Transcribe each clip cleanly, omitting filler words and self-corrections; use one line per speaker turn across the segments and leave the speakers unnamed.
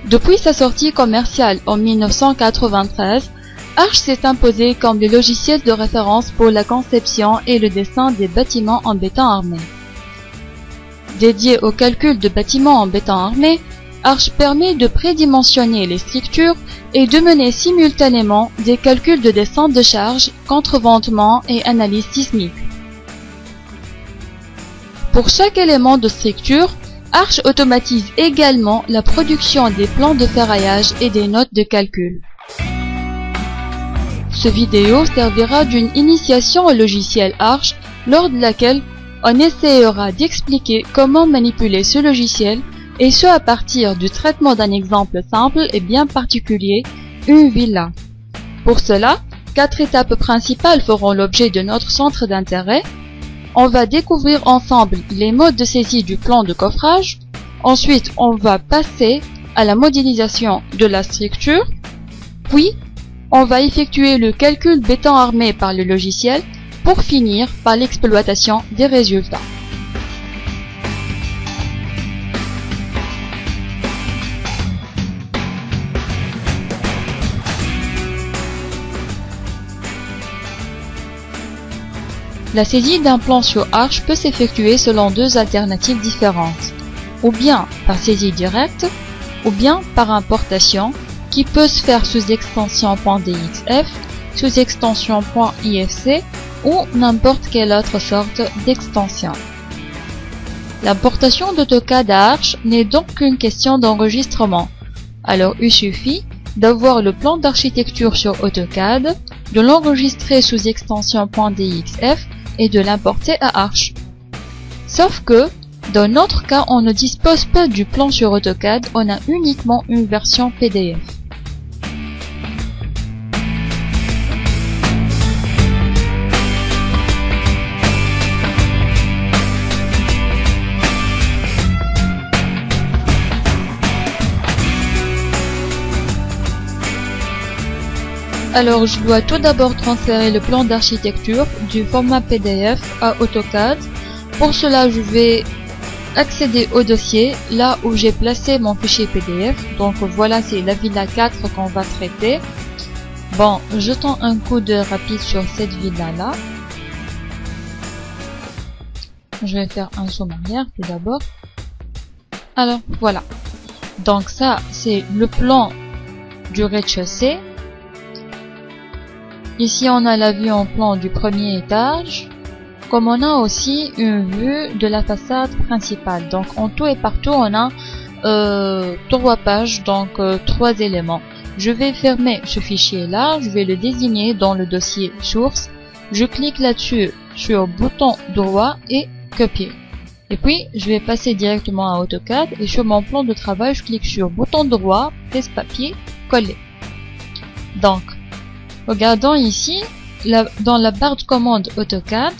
Depuis sa sortie commerciale en 1993, Arch s'est imposé comme le logiciel de référence pour la conception et le dessin des bâtiments en béton armé. Dédié au calcul de bâtiments en béton armé, Arch permet de prédimensionner les structures et de mener simultanément des calculs de descente de charge, contreventement et analyse sismique. Pour chaque élément de structure, Arch automatise également la production des plans de ferraillage et des notes de calcul. Cette vidéo servira d'une initiation au logiciel Arch, lors de laquelle on essaiera d'expliquer comment manipuler ce logiciel, et ce à partir du traitement d'un exemple simple et bien particulier, une villa. Pour cela, 4 étapes principales feront l'objet de notre centre d'intérêt. On va découvrir ensemble les modes de saisie du plan de coffrage. Ensuite, on va passer à la modélisation de la structure. Puis, on va effectuer le calcul béton armé par le logiciel pour finir par l'exploitation des résultats. La saisie d'un plan sur Arch peut s'effectuer selon 2 alternatives différentes, ou bien par saisie directe, ou bien par importation, qui peut se faire sous extension .dxf, sous extension .ifc ou n'importe quelle autre sorte d'extension. L'importation d'AutoCAD à Arch n'est donc qu'une question d'enregistrement. Alors il suffit d'avoir le plan d'architecture sur AutoCAD, de l'enregistrer sous extension .dxf et de l'importer à Arch. Sauf que, dans notre cas, on ne dispose pas du plan sur AutoCAD, on a uniquement une version PDF. Alors, je dois tout d'abord transférer le plan d'architecture du format PDF à AutoCAD. Pour cela, je vais accéder au dossier, là où j'ai placé mon fichier PDF. Donc voilà, c'est la villa 4 qu'on va traiter. Bon, jetons un coup d'œil rapide sur cette villa-là. Je vais faire un zoom arrière tout d'abord. Alors, voilà. Donc ça, c'est le plan du rez-de-chaussée. Ici, on a la vue en plan du premier étage, comme on a aussi une vue de la façade principale. Donc, en tout et partout, on a 3 pages, donc 3 éléments. Je vais fermer ce fichier-là, je vais le désigner dans le dossier source. Je clique là-dessus sur bouton droit et copier. Et puis, je vais passer directement à AutoCAD et sur mon plan de travail, je clique sur bouton droit, presse-papier, coller. Donc, regardons ici, dans la barre de commande AutoCAD,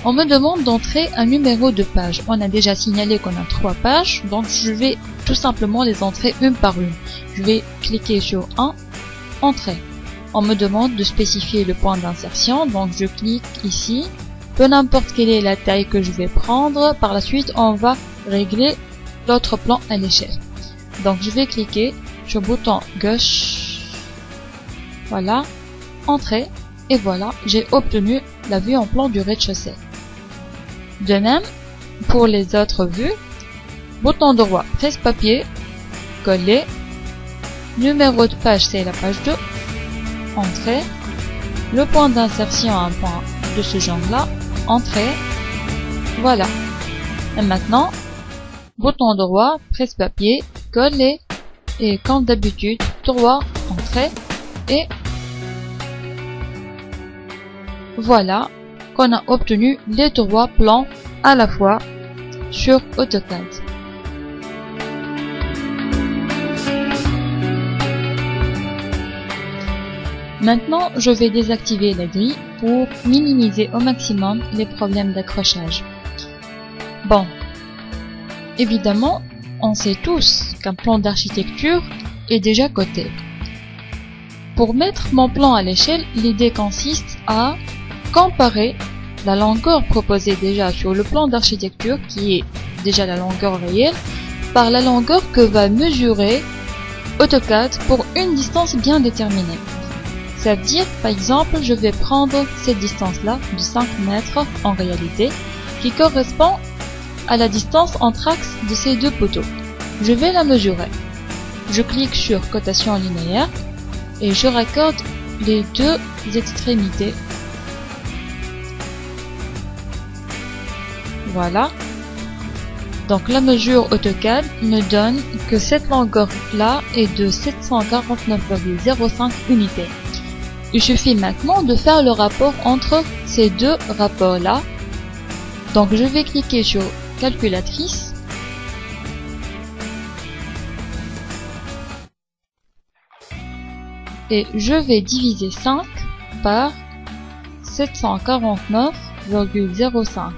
on me demande d'entrer un numéro de page. On a déjà signalé qu'on a 3 pages, donc je vais tout simplement les entrer une par une. Je vais cliquer sur 1, Entrée. On me demande de spécifier le point d'insertion, donc je clique ici. Peu n'importe quelle est la taille que je vais prendre, par la suite on va régler l'autre plan à l'échelle. Donc je vais cliquer sur bouton gauche, voilà, Entrée, et voilà, j'ai obtenu la vue en plan du rez-de-chaussée. De même, pour les autres vues, bouton droit, presse-papier, coller, numéro de page c'est la page 2, Entrée, le point d'insertion à un point de ce genre-là, Entrée, voilà. Et maintenant, bouton droit, presse-papier, coller, et comme d'habitude, droit, Entrée, et voilà qu'on a obtenu les 3 plans à la fois sur AutoCAD. Maintenant, je vais désactiver la grille pour minimiser au maximum les problèmes d'accrochage. Bon, évidemment, on sait tous qu'un plan d'architecture est déjà coté. Pour mettre mon plan à l'échelle, l'idée consiste à comparer la longueur proposée déjà sur le plan d'architecture, qui est déjà la longueur réelle, par la longueur que va mesurer AutoCAD pour une distance bien déterminée. Ça veut dire, par exemple, je vais prendre cette distance-là de 5 mètres en réalité, qui correspond à la distance entre axes de ces deux poteaux. Je vais la mesurer. Je clique sur cotation linéaire et je raccorde les deux extrémités. Voilà. Donc la mesure AutoCAD me donne que cette longueur-là est de 749,05 unités. Il suffit maintenant de faire le rapport entre ces deux rapports-là. Donc je vais cliquer sur calculatrice. Et je vais diviser 5 par 749,05.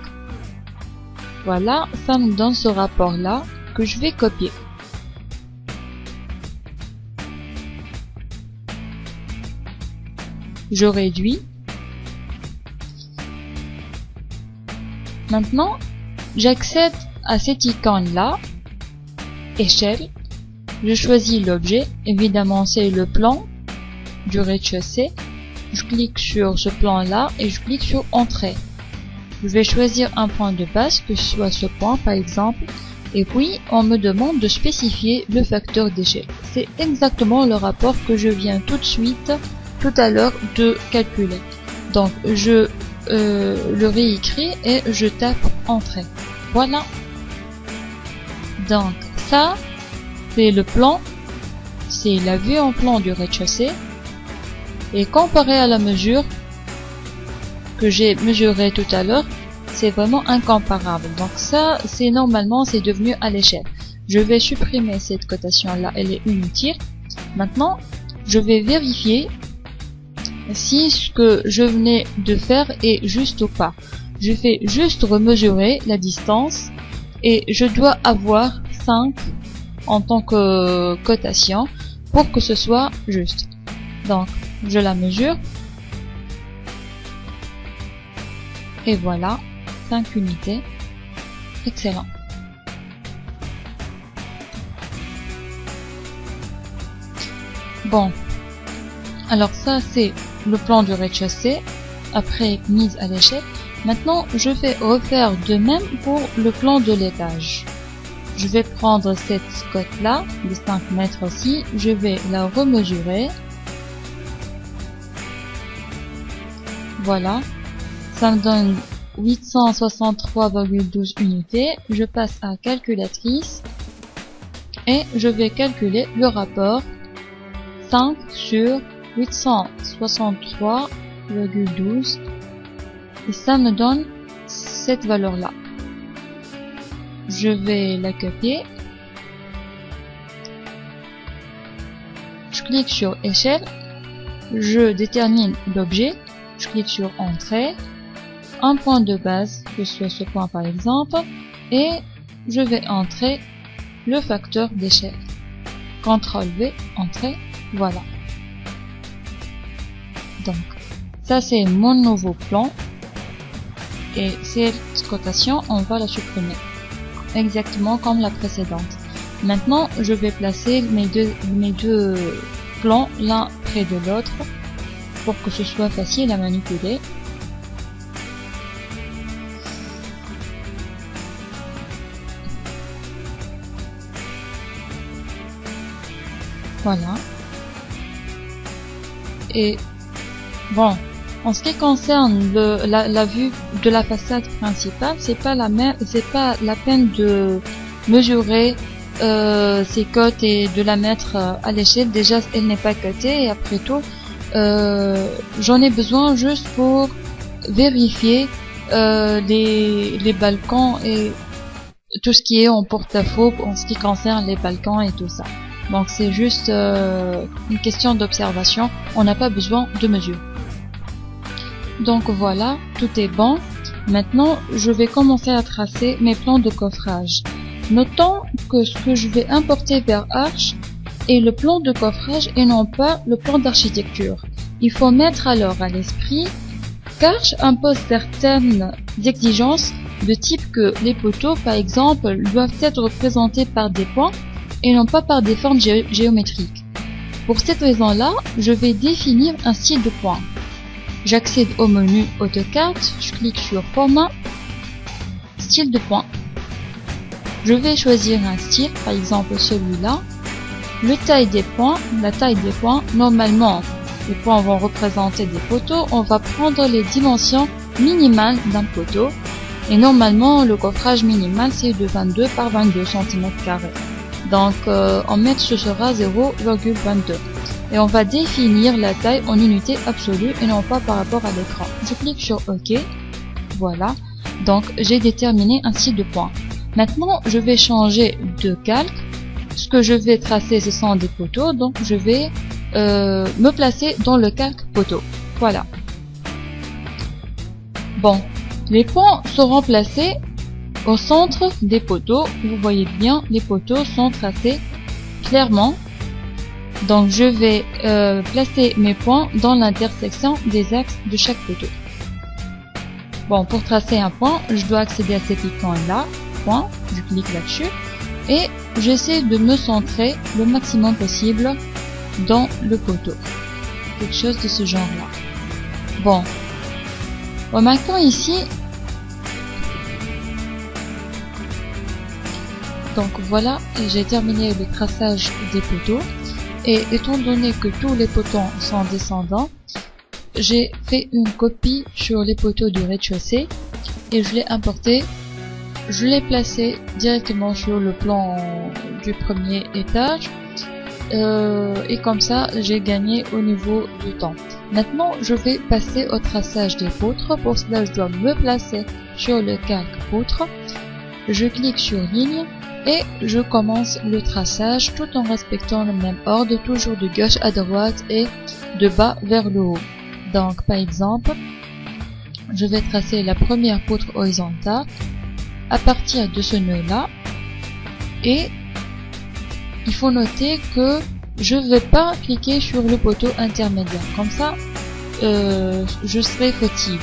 Voilà, ça me donne ce rapport-là que je vais copier. Je réduis. Maintenant, j'accède à cette icône-là, échelle. Je choisis l'objet, évidemment c'est le plan du rez-de-chaussée. Je clique sur ce plan-là et je clique sur entrée. Je vais choisir un point de base, que ce soit ce point par exemple, et puis on me demande de spécifier le facteur d'échelle. C'est exactement le rapport que je viens tout à l'heure de calculer. Donc je le réécris et je tape entrée. Voilà. Donc ça, c'est le plan, c'est la vue en plan du rez-de-chaussée. Et comparé à la mesure que j'ai mesurée tout à l'heure, c'est vraiment incomparable. Donc ça, c'est normalement, c'est devenu à l'échelle. Je vais supprimer cette cotation là, elle est inutile. Maintenant, je vais vérifier si ce que je venais de faire est juste ou pas. Je fais juste remesurer la distance et je dois avoir 5 en tant que cotation pour que ce soit juste. Donc, je la mesure. Et voilà, 5 unités. Excellent. Bon. Alors ça, c'est le plan du rez-de-chaussée. Après, mise à l'échelle. Maintenant, je vais refaire de même pour le plan de l'étage. Je vais prendre cette cote-là, de 5 mètres aussi. Je vais la remesurer. Voilà. Ça me donne 863,12 unités. Je passe à calculatrice. Et je vais calculer le rapport 5 sur 863,12. Et ça me donne cette valeur-là. Je vais la copier. Je clique sur échelle. Je détermine l'objet. Je clique sur entrée. Un point de base, que ce soit ce point par exemple. Et je vais entrer le facteur d'échelle. CTRL V, entrée. Voilà. Donc, ça c'est mon nouveau plan. Et cette cotation, on va la supprimer. Exactement comme la précédente. Maintenant, je vais placer mes deux plans l'un près de l'autre pour que ce soit facile à manipuler. Voilà. Et bon, en ce qui concerne la vue de la façade principale, c'est pas la peine de mesurer ces côtes et de la mettre à l'échelle. Déjà, elle n'est pas cotée et après tout, j'en ai besoin juste pour vérifier les balcons et tout ce qui est en porte-à-faux en ce qui concerne les balcons et tout ça. Donc c'est juste une question d'observation, on n'a pas besoin de mesure. Donc voilà, tout est bon. Maintenant, je vais commencer à tracer mes plans de coffrage. Notons que ce que je vais importer vers Arch est le plan de coffrage et non pas le plan d'architecture. Il faut mettre alors à l'esprit qu'Arch impose certaines exigences de type que les poteaux, par exemple, doivent être représentés par des points et non pas par des formes géométriques. Pour cette raison-là, je vais définir un style de point. J'accède au menu AutoCAD, je clique sur Format, Style de point. Je vais choisir un style, par exemple celui-là. La taille des points, normalement, les points vont représenter des poteaux. On va prendre les dimensions minimales d'un poteau. Et normalement, le coffrage minimal, c'est de 22 par 22 cm². Donc, en mètres, ce sera 0,22. Et on va définir la taille en unité absolue et non pas par rapport à l'écran. Je clique sur OK. Voilà. Donc, j'ai déterminé un style de point. Maintenant, je vais changer de calque. Ce que je vais tracer, ce sont des poteaux. Donc, je vais me placer dans le calque poteau. Voilà. Bon. Les points seront placés au centre des poteaux. Vous voyez bien, les poteaux sont tracés clairement. Donc je vais placer mes points dans l'intersection des axes de chaque poteau. Bon, pour tracer un point, je dois accéder à cet icône-là, point, je clique là-dessus, et j'essaie de me centrer le maximum possible dans le poteau. Quelque chose de ce genre-là. Bon. Remarquons ici, donc voilà, j'ai terminé le traçage des poteaux. Et étant donné que tous les poteaux sont descendants, j'ai fait une copie sur les poteaux du rez-de-chaussée et je l'ai importé, je l'ai placé directement sur le plan du premier étage et comme ça j'ai gagné au niveau du temps. Maintenant je vais passer au traçage des poutres. Pour cela je dois me placer sur le calque poutre, je clique sur ligne et je commence le traçage tout en respectant le même ordre, toujours de gauche à droite et de bas vers le haut. Donc par exemple, je vais tracer la première poutre horizontale à partir de ce nœud là, et il faut noter que je ne vais pas cliquer sur le poteau intermédiaire, comme ça je serai fautive.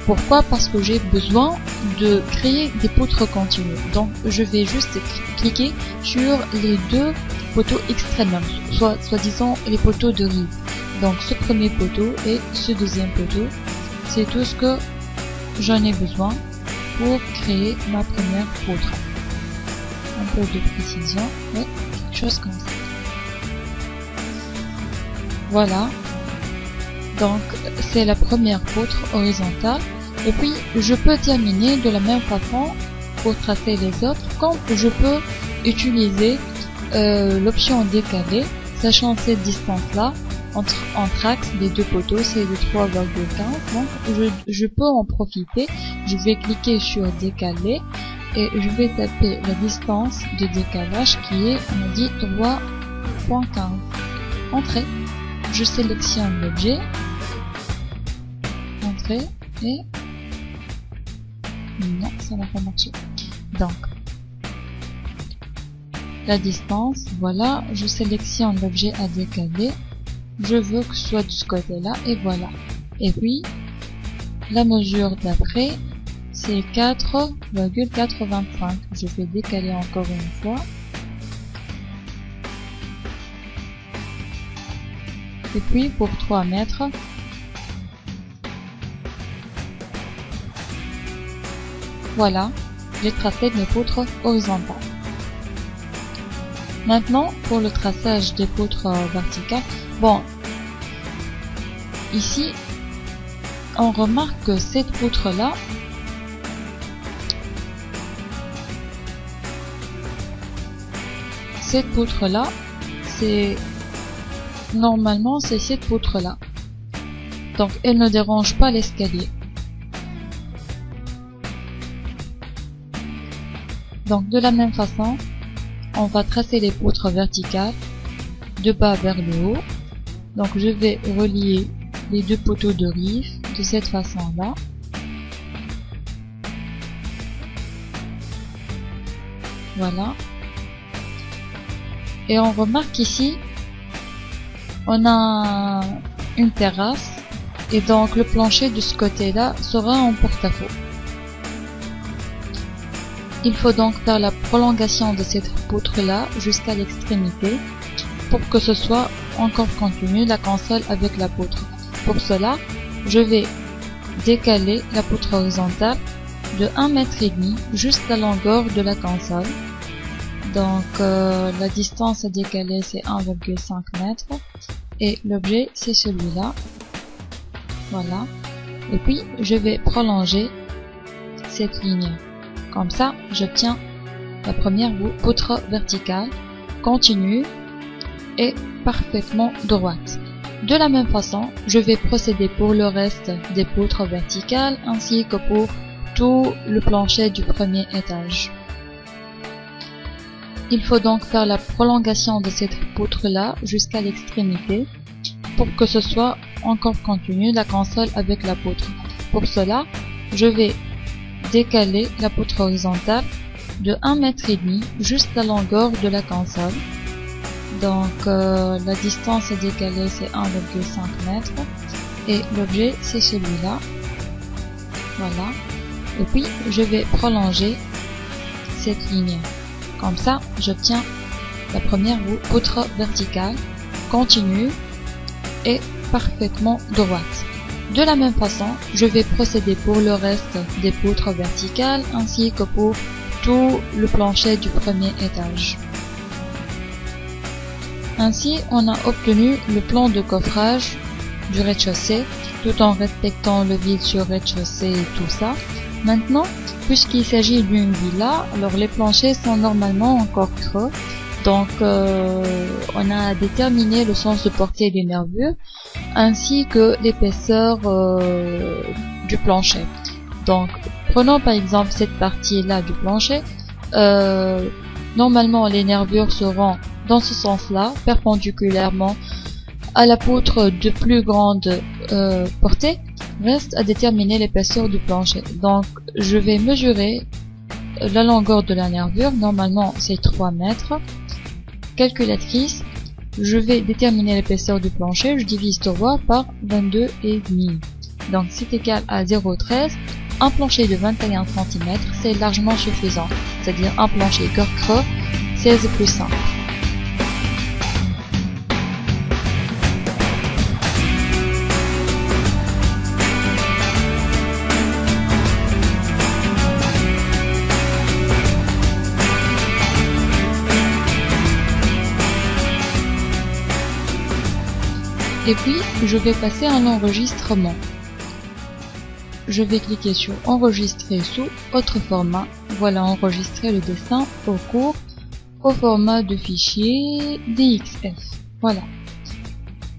Pourquoi? Parce que j'ai besoin de créer des poutres continues. Donc je vais juste cliquer sur les deux poteaux extrêmes, soit disant les poteaux de rive. Donc ce premier poteau et ce deuxième poteau, c'est tout ce que j'en ai besoin pour créer ma première poutre. Un peu de précision, et quelque chose comme ça. Voilà. Donc c'est la première poutre horizontale. Et puis je peux terminer de la même façon pour tracer les autres, comme je peux utiliser l'option décalée, sachant cette distance là entre axes des deux poteaux, c'est de 3,15. Donc je peux en profiter. Je vais cliquer sur décaler et je vais taper la distance de décalage qui est, on dit, 3,15. Entrée. Je sélectionne l'objet, entrée, et non, ça n'a pas marché. Donc la distance, voilà, je sélectionne l'objet à décaler, je veux que ce soit de ce côté là, et voilà. Et puis la mesure d'après, c'est 4,85. je vais décaler encore une fois. Et puis pour 3 mètres, voilà, j'ai tracé mes poutres horizontales. Maintenant, pour le traçage des poutres verticales, bon, ici, on remarque que cette poutre-là, c'est normalement c'est cette poutre là, donc elle ne dérange pas l'escalier. Donc de la même façon, on va tracer les poutres verticales de bas vers le haut. Donc je vais relier les deux poteaux de rive de cette façon là. Voilà. Et on remarque ici, on a une terrasse et donc le plancher de ce côté là sera en porte-à-faux. Il faut donc faire la prolongation de cette poutre-là jusqu'à l'extrémité pour que ce soit encore contenu la console avec la poutre. Pour cela, je vais décaler la poutre horizontale de 1,5 m jusqu'à la longueur de la console. Donc la distance à décaler c'est 1,5 m et l'objet c'est celui-là. Voilà. Et puis je vais prolonger cette ligne. Comme ça, j'obtiens la première poutre verticale, continue et parfaitement droite. De la même façon, je vais procéder pour le reste des poutres verticales ainsi que pour tout le plancher du premier étage. Il faut donc faire la prolongation de cette poutre-là jusqu'à l'extrémité pour que ce soit encore contenu la console avec la poutre. Pour cela, je vais décaler la poutre horizontale de 1,5 m jusqu'à la longueur de la console. Donc la distance à décaler c'est 1,5 m et l'objet c'est celui-là. Voilà. Et puis je vais prolonger cette ligne. Comme ça, j'obtiens la première poutre verticale, continue et parfaitement droite. De la même façon, je vais procéder pour le reste des poutres verticales ainsi que pour tout le plancher du premier étage. Ainsi, on a obtenu le plan de coffrage du rez-de-chaussée tout en respectant le vide sur rez-de-chaussée et tout ça. Maintenant, puisqu'il s'agit d'une villa, alors les planchers sont normalement encore creux. Donc on a déterminé le sens de portée des nervures ainsi que l'épaisseur du plancher. Donc prenons par exemple cette partie là du plancher. Normalement les nervures seront dans ce sens là, perpendiculairement à la poutre de plus grande portée. Reste à déterminer l'épaisseur du plancher. Donc je vais mesurer la longueur de la nervure, normalement c'est 3 mètres. Calculatrice, je vais déterminer l'épaisseur du plancher, je divise 3 par 22,5. Donc c'est égal à 0,13. Un plancher de 21 cm, c'est largement suffisant, c'est-à-dire un plancher cœur creux, 16 plus 5. Et puis, je vais passer à l'enregistrement. Je vais cliquer sur enregistrer sous autre format. Voilà, enregistrer le dessin au cours au format de fichier DXF. Voilà.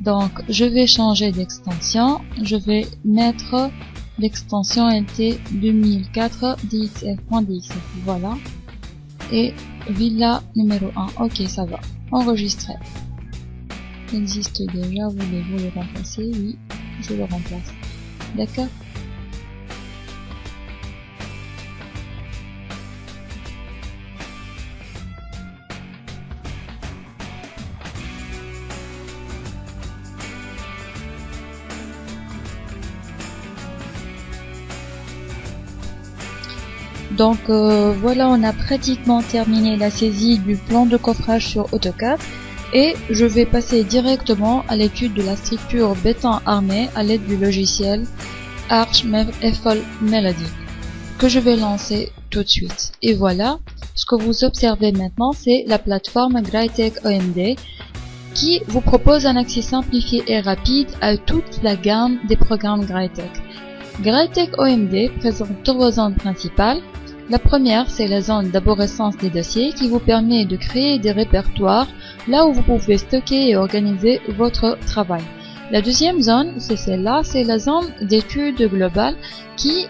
Donc, je vais changer d'extension. Je vais mettre l'extension LT 2004 DXF.DXF. Voilà. Et villa numéro 1. Ok, ça va. Enregistrer. Existe déjà, voulez-vous le remplacer? Oui, je le remplace. D'accord. Donc voilà, on a pratiquement terminé la saisie du plan de coffrage sur AutoCAD. Et je vais passer directement à l'étude de la structure béton armé à l'aide du logiciel Arch FL Melody que je vais lancer tout de suite. Et voilà, ce que vous observez maintenant, c'est la plateforme Graitec OMD qui vous propose un accès simplifié et rapide à toute la gamme des programmes Graitec. Graitec OMD présente 3 zones principales. La première, c'est la zone d'arborescence des dossiers qui vous permet de créer des répertoires là où vous pouvez stocker et organiser votre travail. La deuxième zone, c'est celle-là, c'est la zone d'études globales qui,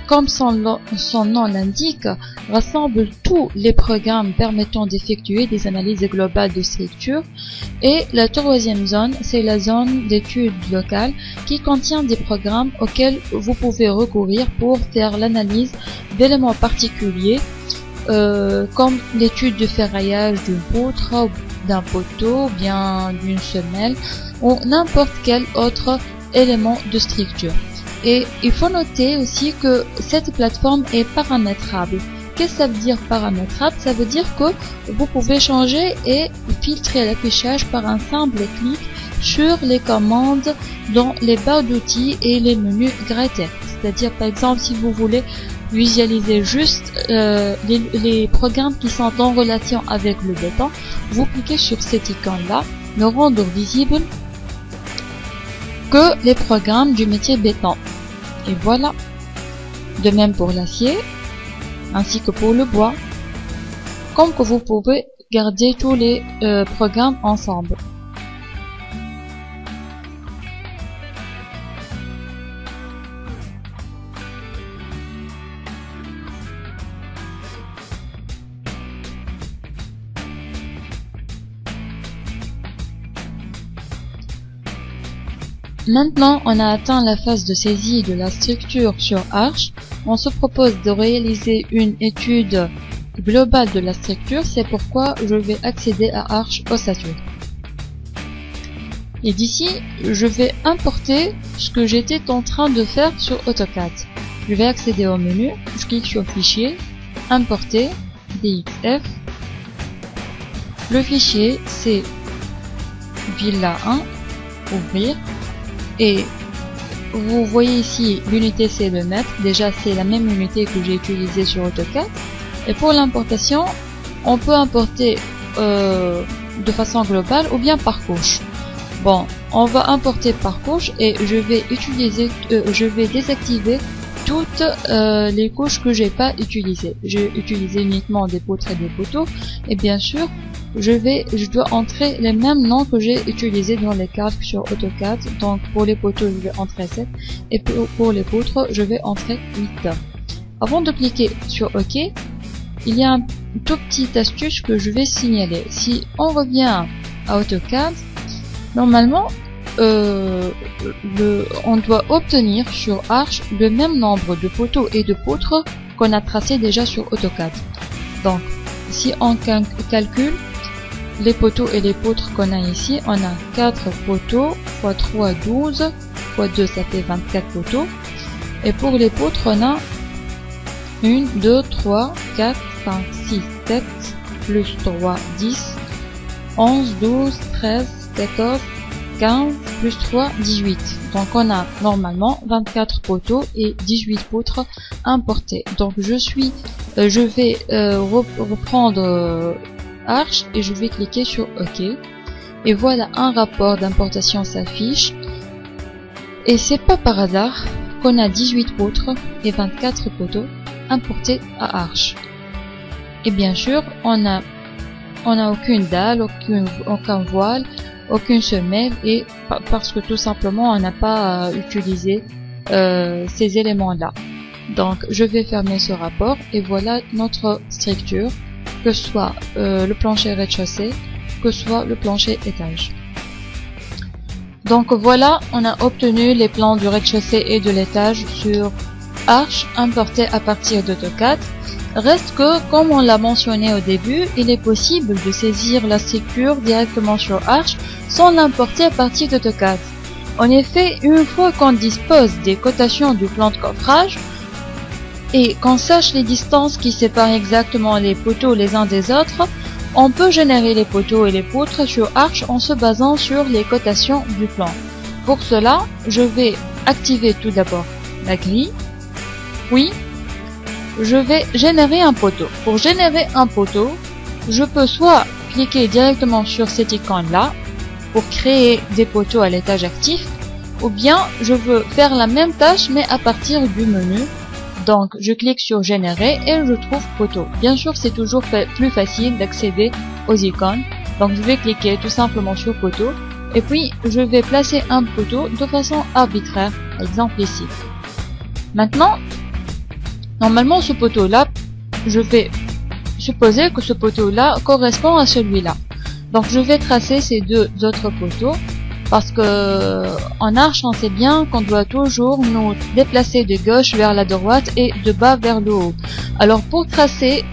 comme son nom l'indique, rassemble tous les programmes permettant d'effectuer des analyses globales de structure. Et la troisième zone, c'est la zone d'études locales qui contient des programmes auxquels vous pouvez recourir pour faire l'analyse d'éléments particuliers, comme l'étude de ferraillage d'une poutre, d'un poteau, bien d'une semelle ou n'importe quel autre élément de structure. Et il faut noter aussi que cette plateforme est paramétrable. qu'est-ce que ça veut dire paramétrable? Ça veut dire que vous pouvez changer et filtrer l'affichage par un simple clic sur les commandes dans les barres d'outils et les menus gratuits. C'est-à-dire, par exemple, si vous voulez visualiser juste les programmes qui sont en relation avec le béton, vous cliquez sur cette icône-là, ne rendre visible que les programmes du métier béton. Et voilà. De même pour l'acier, ainsi que pour le bois. Comme que vous pouvez garder tous les programmes ensemble. Maintenant, on a atteint la phase de saisie de la structure sur Arch. On se propose de réaliser une étude globale de la structure, c'est pourquoi je vais accéder à Arch Ossature. Et d'ici, je vais importer ce que j'étais en train de faire sur AutoCAD. Je vais accéder au menu, je clique sur Fichier, Importer, DXF. Le fichier, c'est Villa 1, Ouvrir. Et vous voyez ici l'unité c'est le mètre, déjà c'est la même unité que j'ai utilisée sur AutoCAD. Et pour l'importation, on peut importer de façon globale ou bien par couche. Bon, on va importer par couche et je vais désactiver toutes les couches que j'ai pas utilisées. J'ai utilisé uniquement des poutres et des poteaux, et bien sûr je dois entrer les mêmes noms que j'ai utilisés dans les calques sur AutoCAD. Donc pour les poteaux je vais entrer 7 et pour les poutres je vais entrer 8. Avant de cliquer sur OK, il y a une toute petite astuce que je vais signaler. Si on revient à AutoCAD, normalement on doit obtenir sur Arch le même nombre de poteaux et de poutres qu'on a tracé déjà sur AutoCAD. Donc si on calcule les poteaux et les poutres qu'on a ici, on a 4 poteaux x 3 12 x 2 ça fait 24 poteaux, et pour les poutres on a 1 2 3 4 5 6 7 plus 3 10 11 12 13 14 15 plus 3 18. Donc on a normalement 24 poteaux et 18 poutres importés. Donc je vais reprendre Arch et je vais cliquer sur OK. Et voilà, un rapport d'importation s'affiche. Et c'est pas par hasard qu'on a 18 poutres et 24 poteaux importés à Arch. Et bien sûr, on n'a aucune dalle, aucun voile, aucune semelle, et parce que tout simplement on n'a pas utilisé ces éléments là. Donc je vais fermer ce rapport et voilà notre structure, que ce soit le plancher rez-de-chaussée, que ce soit le plancher étage. Donc voilà, on a obtenu les plans du rez-de-chaussée et de l'étage sur Arch importés à partir d'AutoCAD. Reste que, comme on l'a mentionné au début, il est possible de saisir la structure directement sur Arch sans l'importer à partir d'AutoCAD. En effet, une fois qu'on dispose des cotations du plan de coffrage et qu'on sache les distances qui séparent exactement les poteaux les uns des autres, on peut générer les poteaux et les poutres sur Arch en se basant sur les cotations du plan. Pour cela, je vais activer tout d'abord la grille, puis je vais générer un poteau. Pour générer un poteau, je peux soit cliquer directement sur cette icône-là pour créer des poteaux à l'étage actif, ou bien je veux faire la même tâche mais à partir du menu. Donc je clique sur générer et je trouve poteau. Bien sûr, c'est toujours plus facile d'accéder aux icônes. Donc je vais cliquer tout simplement sur poteau et puis je vais placer un poteau de façon arbitraire, par exemple ici. Maintenant, normalement ce poteau là, je vais supposer que ce poteau là correspond à celui-là. Donc je vais tracer ces deux autres poteaux, parce que en Arch on sait bien qu'on doit toujours nous déplacer de gauche vers la droite et de bas vers le haut. Alors pour tracer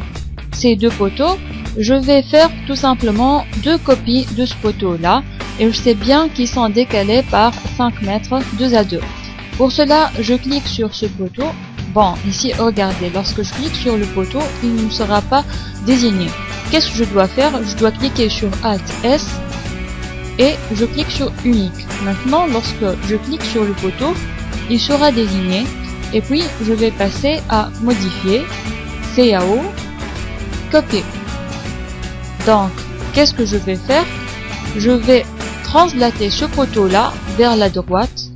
ces deux poteaux, je vais faire tout simplement deux copies de ce poteau là, et je sais bien qu'ils sont décalés par 5 mètres 2 à 2. Pour cela, je clique sur ce poteau, Bon, ici, regardez, lorsque je clique sur le poteau, il ne sera pas désigné. Qu'est-ce que je dois faire? Je dois cliquer sur Alt S et je clique sur Unique. Maintenant, lorsque je clique sur le poteau, il sera désigné. Et puis, je vais passer à Modifier, CAO, Copier. Donc, qu'est-ce que je vais faire? Je vais translater ce poteau-là vers la droite.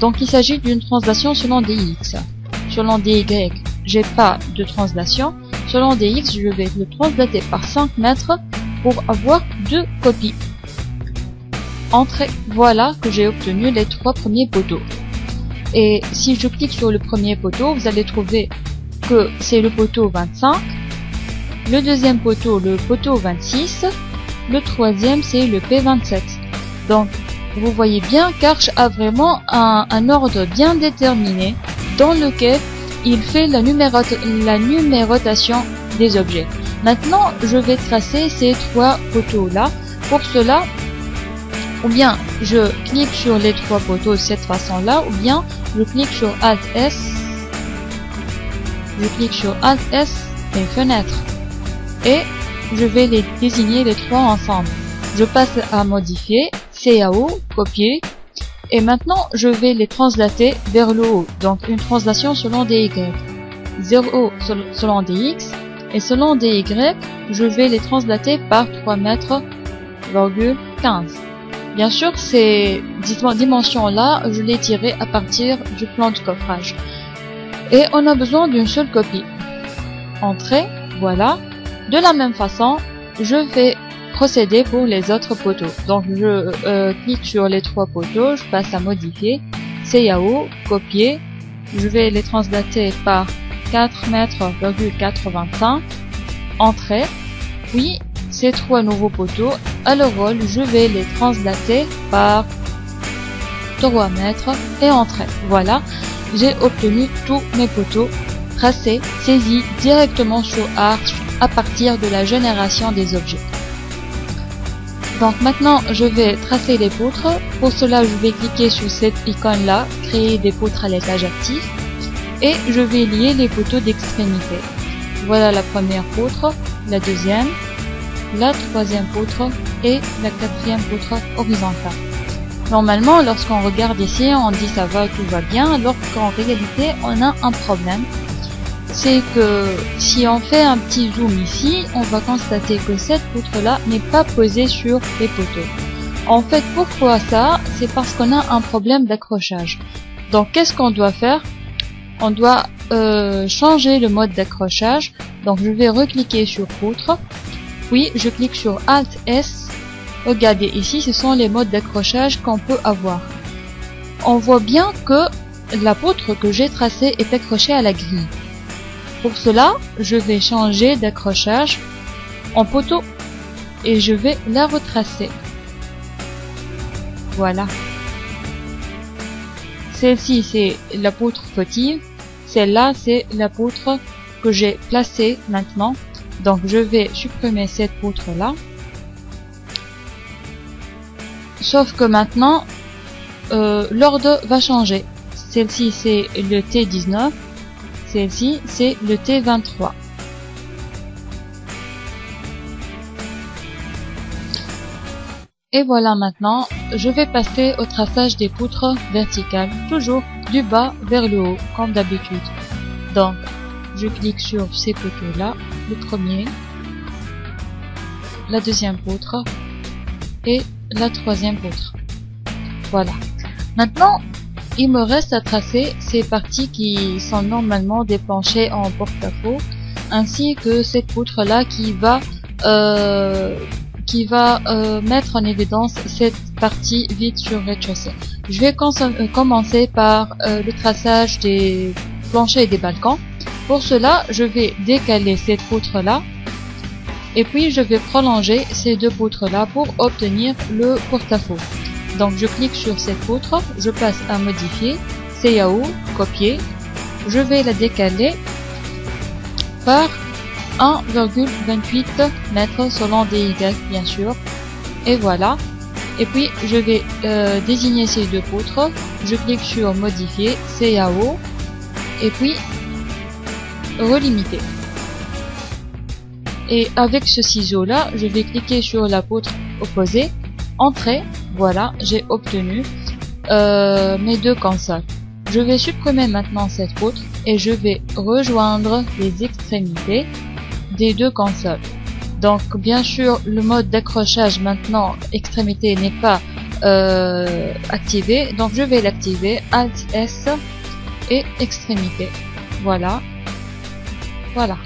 Donc, il s'agit d'une translation selon DX. Selon DY, j'ai pas de translation. Selon DX, je vais le translater par 5 mètres pour avoir 2 copies. Entrée. Voilà que j'ai obtenu les 3 premiers poteaux. Et si je clique sur le premier poteau, vous allez trouver que c'est le poteau 25. Le deuxième poteau, le poteau 26. Le troisième, c'est le P27. Donc, vous voyez bien qu'Arch a vraiment un ordre bien déterminé dans lequel il fait la numérotation des objets. Maintenant, je vais tracer ces 3 poteaux-là. Pour cela, ou bien je clique sur les 3 poteaux de cette façon-là, ou bien je clique sur Alt S. Je clique sur Alt S et fenêtre. Et je vais les désigner les 3 ensemble. Je passe à Modifier, CAO, Copier. Et maintenant, je vais les translater vers le haut. Donc, une translation selon DY. 0 selon DX. Et selon DY, je vais les translater par 3 mètres, 15. Bien sûr, ces dimensions-là, je les tirées à partir du plan de coffrage. Et on a besoin d'une seule copie. Entrée, voilà. De la même façon, je vais procéder pour les autres poteaux. Donc je clique sur les 3 poteaux, je passe à Modifier, CAO, Copier. Je vais les translater par 4 mètres, 85. Entrée. Puis ces 3 nouveaux poteaux, à leur rôle, je vais les translater par 3 mètres et entrée. Voilà, j'ai obtenu tous mes poteaux tracés, saisis directement sur Arch à partir de la génération des objets. Donc maintenant, je vais tracer les poutres. Pour cela, je vais cliquer sur cette icône-là, créer des poutres à l'étage actif, et je vais lier les poteaux d'extrémité. Voilà la première poutre, la deuxième, la troisième poutre et la quatrième poutre horizontale. Normalement, lorsqu'on regarde ici, on dit ça va, tout va bien, alors qu'en réalité, on a un problème. C'est que si on fait un petit zoom ici, on va constater que cette poutre-là n'est pas posée sur les poteaux. En fait, pourquoi ça? C'est parce qu'on a un problème d'accrochage. Donc, qu'est-ce qu'on doit faire? On doit changer le mode d'accrochage. Donc, je vais recliquer sur poutre. Puis, je clique sur Alt S. Regardez, ici, ce sont les modes d'accrochage qu'on peut avoir. On voit bien que la poutre que j'ai tracée est accrochée à la grille. Pour cela, je vais changer d'accrochage en poteau et je vais la retracer. Voilà. Celle-ci, c'est la poutre fautive. Celle-là, c'est la poutre que j'ai placée maintenant. Donc, je vais supprimer cette poutre-là. Sauf que maintenant, l'ordre va changer. Celle-ci, c'est le T19. Celle-ci, c'est le T23. Et voilà maintenant, je vais passer au traçage des poutres verticales, toujours du bas vers le haut, comme d'habitude. Donc, je clique sur ces poteaux-là, le premier, la deuxième poutre et la troisième poutre. Voilà. Maintenant, il me reste à tracer ces parties qui sont normalement déplanchées en porte-à-faux, ainsi que cette poutre-là qui va mettre en évidence cette partie vide sur rez-de-chaussée. Je vais commencer par le traçage des planchers et des balcons. Pour cela, je vais décaler cette poutre-là, et puis je vais prolonger ces 2 poutres-là pour obtenir le porte-à-faux. Donc je clique sur cette poutre, je passe à Modifier, CAO, Copier, je vais la décaler par 1,28 mètres selon DY bien sûr, et voilà. Et puis je vais désigner ces 2 poutres, je clique sur Modifier, CAO, et puis relimiter. Et avec ce ciseau là, je vais cliquer sur la poutre opposée, entrer, voilà, j'ai obtenu mes deux consoles. Je vais supprimer maintenant cette poutre et je vais rejoindre les extrémités des deux consoles. Donc bien sûr le mode d'accrochage maintenant extrémité n'est pas activé, donc je vais l'activer, Alt S et extrémité. Voilà, voilà.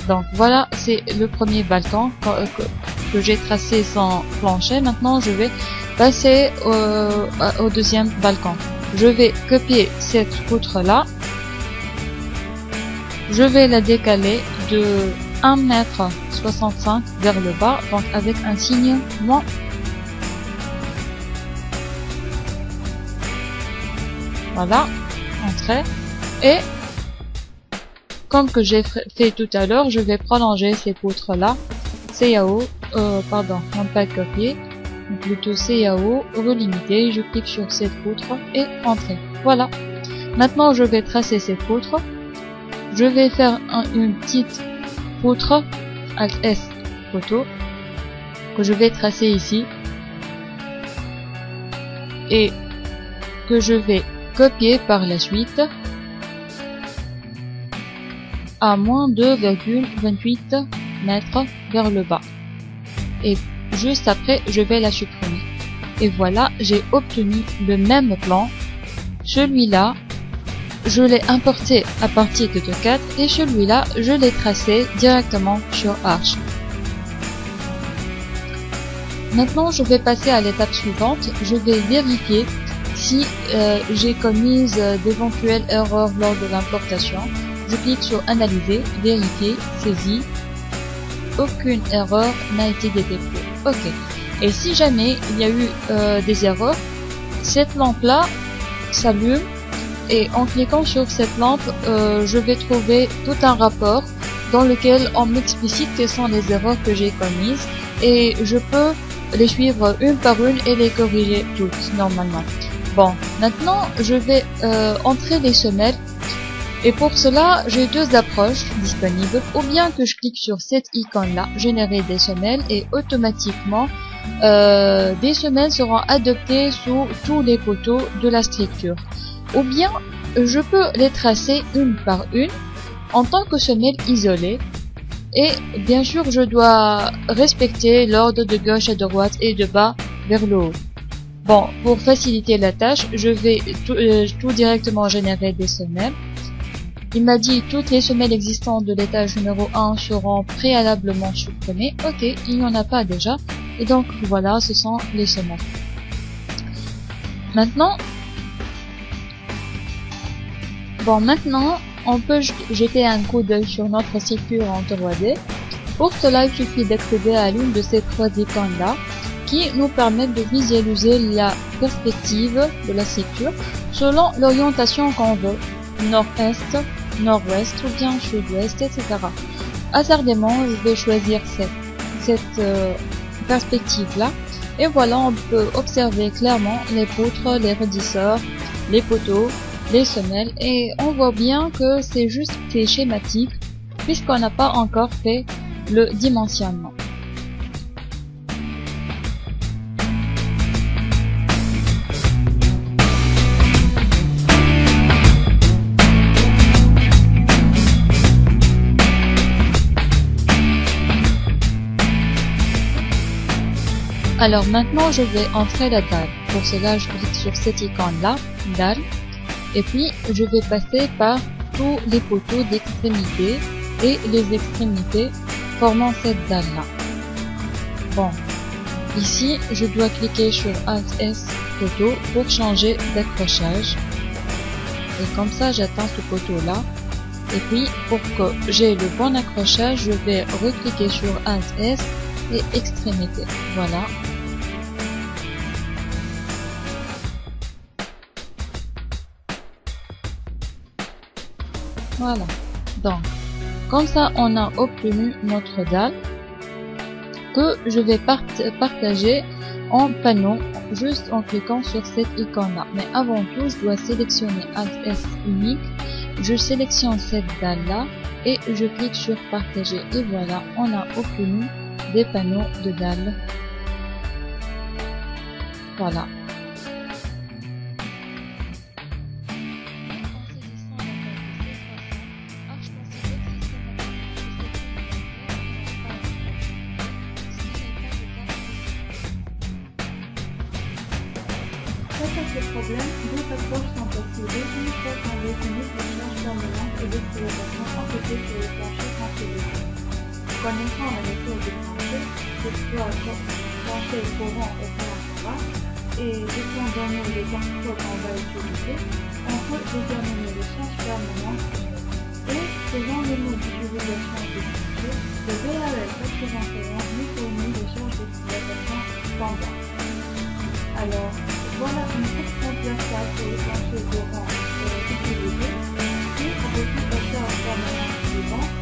Donc voilà, c'est le premier balcon que j'ai tracé sans plancher. Maintenant je vais passer au deuxième balcon. Je vais copier cette poutre là, je vais la décaler de 1,65 m vers le bas, donc avec un signe moins. Voilà, entrée. Et comme que j'ai fait tout à l'heure, je vais prolonger ces poutres là, CAO, pardon, non pas copier, plutôt CAO, relimiter, je clique sur cette poutre et entrer. Voilà. Maintenant je vais tracer cette poutre. Je vais faire une petite poutre, Alt S, photo, que je vais tracer ici. Et que je vais copier par la suite à moins 2,28 mètres vers le bas. Et juste après, je vais la supprimer. Et voilà, j'ai obtenu le même plan. Celui-là, je l'ai importé à partir de 4 et celui-là, je l'ai tracé directement sur Arch. Maintenant, je vais passer à l'étape suivante. Je vais vérifier si j'ai commis d'éventuelles erreurs lors de l'importation. Je clique sur Analyser, Vérifier, Saisie. Aucune erreur n'a été détectée. Ok. Et si jamais il y a eu des erreurs, cette lampe-là s'allume et en cliquant sur cette lampe, je vais trouver tout un rapport dans lequel on m'explicite quelles sont les erreurs que j'ai commises et je peux les suivre une par une et les corriger toutes normalement. Bon, maintenant je vais entrer les semelles. Et pour cela, j'ai deux approches disponibles. Ou bien que je clique sur cette icône-là, générer des semelles, et automatiquement, des semelles seront adoptées sous tous les poteaux de la structure. Ou bien, je peux les tracer une par une, en tant que semelles isolées. Et bien sûr, je dois respecter l'ordre de gauche à droite et de bas vers le haut. Bon, pour faciliter la tâche, je vais tout directement générer des semelles. Il m'a dit toutes les semelles existantes de l'étage numéro 1 seront préalablement supprimées. Ok, il n'y en a pas déjà. Et donc voilà, ce sont les semelles. Maintenant, on peut jeter un coup d'œil sur notre structure en 3D. Pour cela, il suffit d'accéder à l'une de ces trois icônes-là qui nous permettent de visualiser la perspective de la structure selon l'orientation qu'on veut. Nord-est, nord-ouest ou bien sud-ouest, etc. Hasardément, je vais choisir cette perspective-là. Et voilà, on peut observer clairement les poutres, les redisseurs, les poteaux, les semelles. Et on voit bien que c'est juste schématique puisqu'on n'a pas encore fait le dimensionnement. Alors maintenant, je vais entrer la dalle. Pour cela, je clique sur cette icône-là, dalle. Et puis, je vais passer par tous les poteaux d'extrémité et les extrémités formant cette dalle-là. Bon, ici, je dois cliquer sur Alt S poteau pour changer d'accrochage. Et comme ça, j'atteins ce poteau-là. Et puis, pour que j'ai le bon accrochage, je vais recliquer sur Alt S et extrémité. Voilà. Voilà. Donc, comme ça, on a obtenu notre dalle que je vais partager en panneau juste en cliquant sur cette icône là. Mais avant tout, je dois sélectionner Alt S unique. Je sélectionne cette dalle là et je clique sur partager. Et voilà, on a obtenu des panneaux de dalles. Voilà.
Face à ce problème, deux approches sont possibles. Une fois qu'on définit les charges permanentes et d'exploitation appliquées sur le plancher cantilever. Connaissant la nature du plancher, j'exploite plancher courant et courant et étant donné les contrôles qu'on va utiliser, on peut déterminer les charges permanentes et selon le mode d'utilisation du plancher, le DRL 81 nous fournit les charges d'exploitation standard. Alors, voilà une petite transversale sur le plancher courant utilisé, puis avec une charge permanente suivante,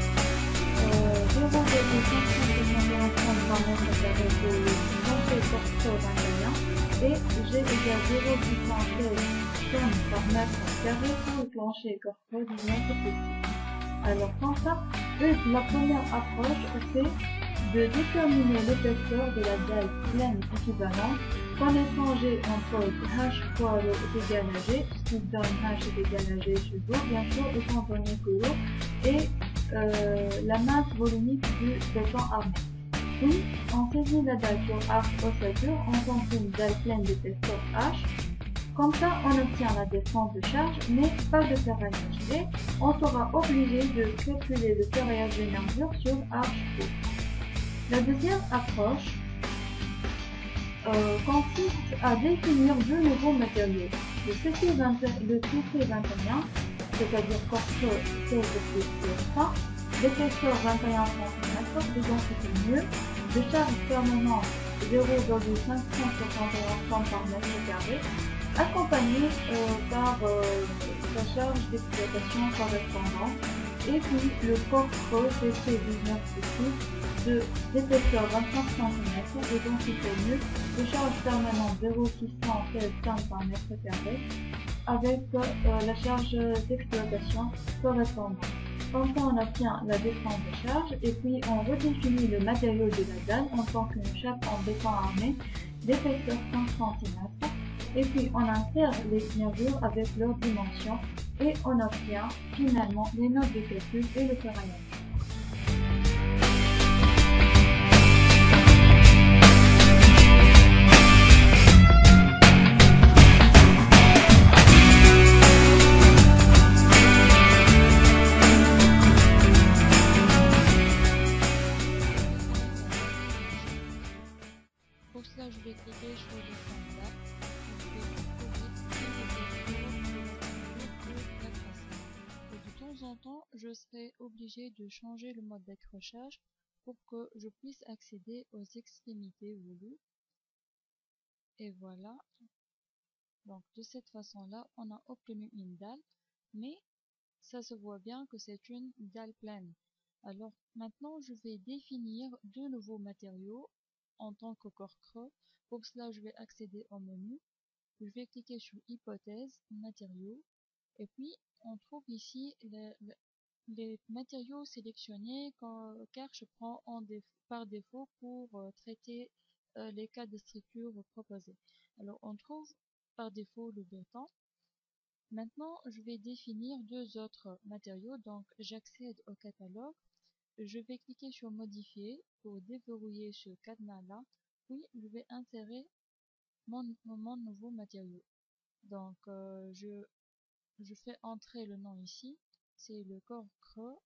0,551 par mètre carré pour le plancher corpo 21 et G égale 0,16 tonnes par mètre carré pour le plancher corpo 19 plus. Alors, comme ça, la première approche, c'est de déterminer l'épaisseur de la dalle pleine équivalente quand l'étranger entre h fois l'eau est égal à g, ce qui donne h est égal à g sur l'eau, bien sûr, étant donné que l'eau est la masse volumique du béton armé. Puis, on saisit la dalle sur arc ossature en tant qu'une dalle pleine d'épaisseur h. Comme ça, on obtient la défense de charge, mais pas de ferraillage. Et on sera obligé de calculer le ferraillage des nervures sur arche courte. La deuxième approche consiste à définir deux nouveaux matériaux. Le CC21, c'est-à-dire corpo 16 plus 100, d'épaisseur 21 cm, de densité mieux, de charge permanente 0,561 par mètre carré, accompagné par sa charge d'exploitation correspondante, et puis le corps creux CC19 d'épaisseur 25 cm et densité mieux, de charge permanente 0,616 tonnes par mètre carré, avec la charge d'exploitation correspondante. Comme ça, on obtient la défense de charge et puis on redéfinit le matériau de la dalle en tant qu'une chape en béton armé d'épaisseur 5 cm. Et puis on insère les nervures avec leurs dimensions et on obtient finalement les notes de calcul et le ferraillage.
Pour cela, je vais cliquer sur le standard. Et de temps en temps, je serai obligé de changer le mode d'accrochage pour que je puisse accéder aux extrémités voulues. Et voilà. Donc de cette façon-là, on a obtenu une dalle, mais ça se voit bien que c'est une dalle pleine. Alors maintenant, je vais définir deux nouveaux matériaux en tant que corps creux. Pour cela, je vais accéder au menu. Je vais cliquer sur hypothèse, matériaux, et puis on trouve ici les matériaux sélectionnés car je prends par défaut pour traiter les cas de structure proposés. Alors on trouve par défaut le béton. Maintenant, je vais définir deux autres matériaux, donc j'accède au catalogue. Je vais cliquer sur modifier pour déverrouiller ce cadenas-là, puis je vais insérer mon nouveau matériau. Donc je fais entrer le nom ici, c'est le corps creux,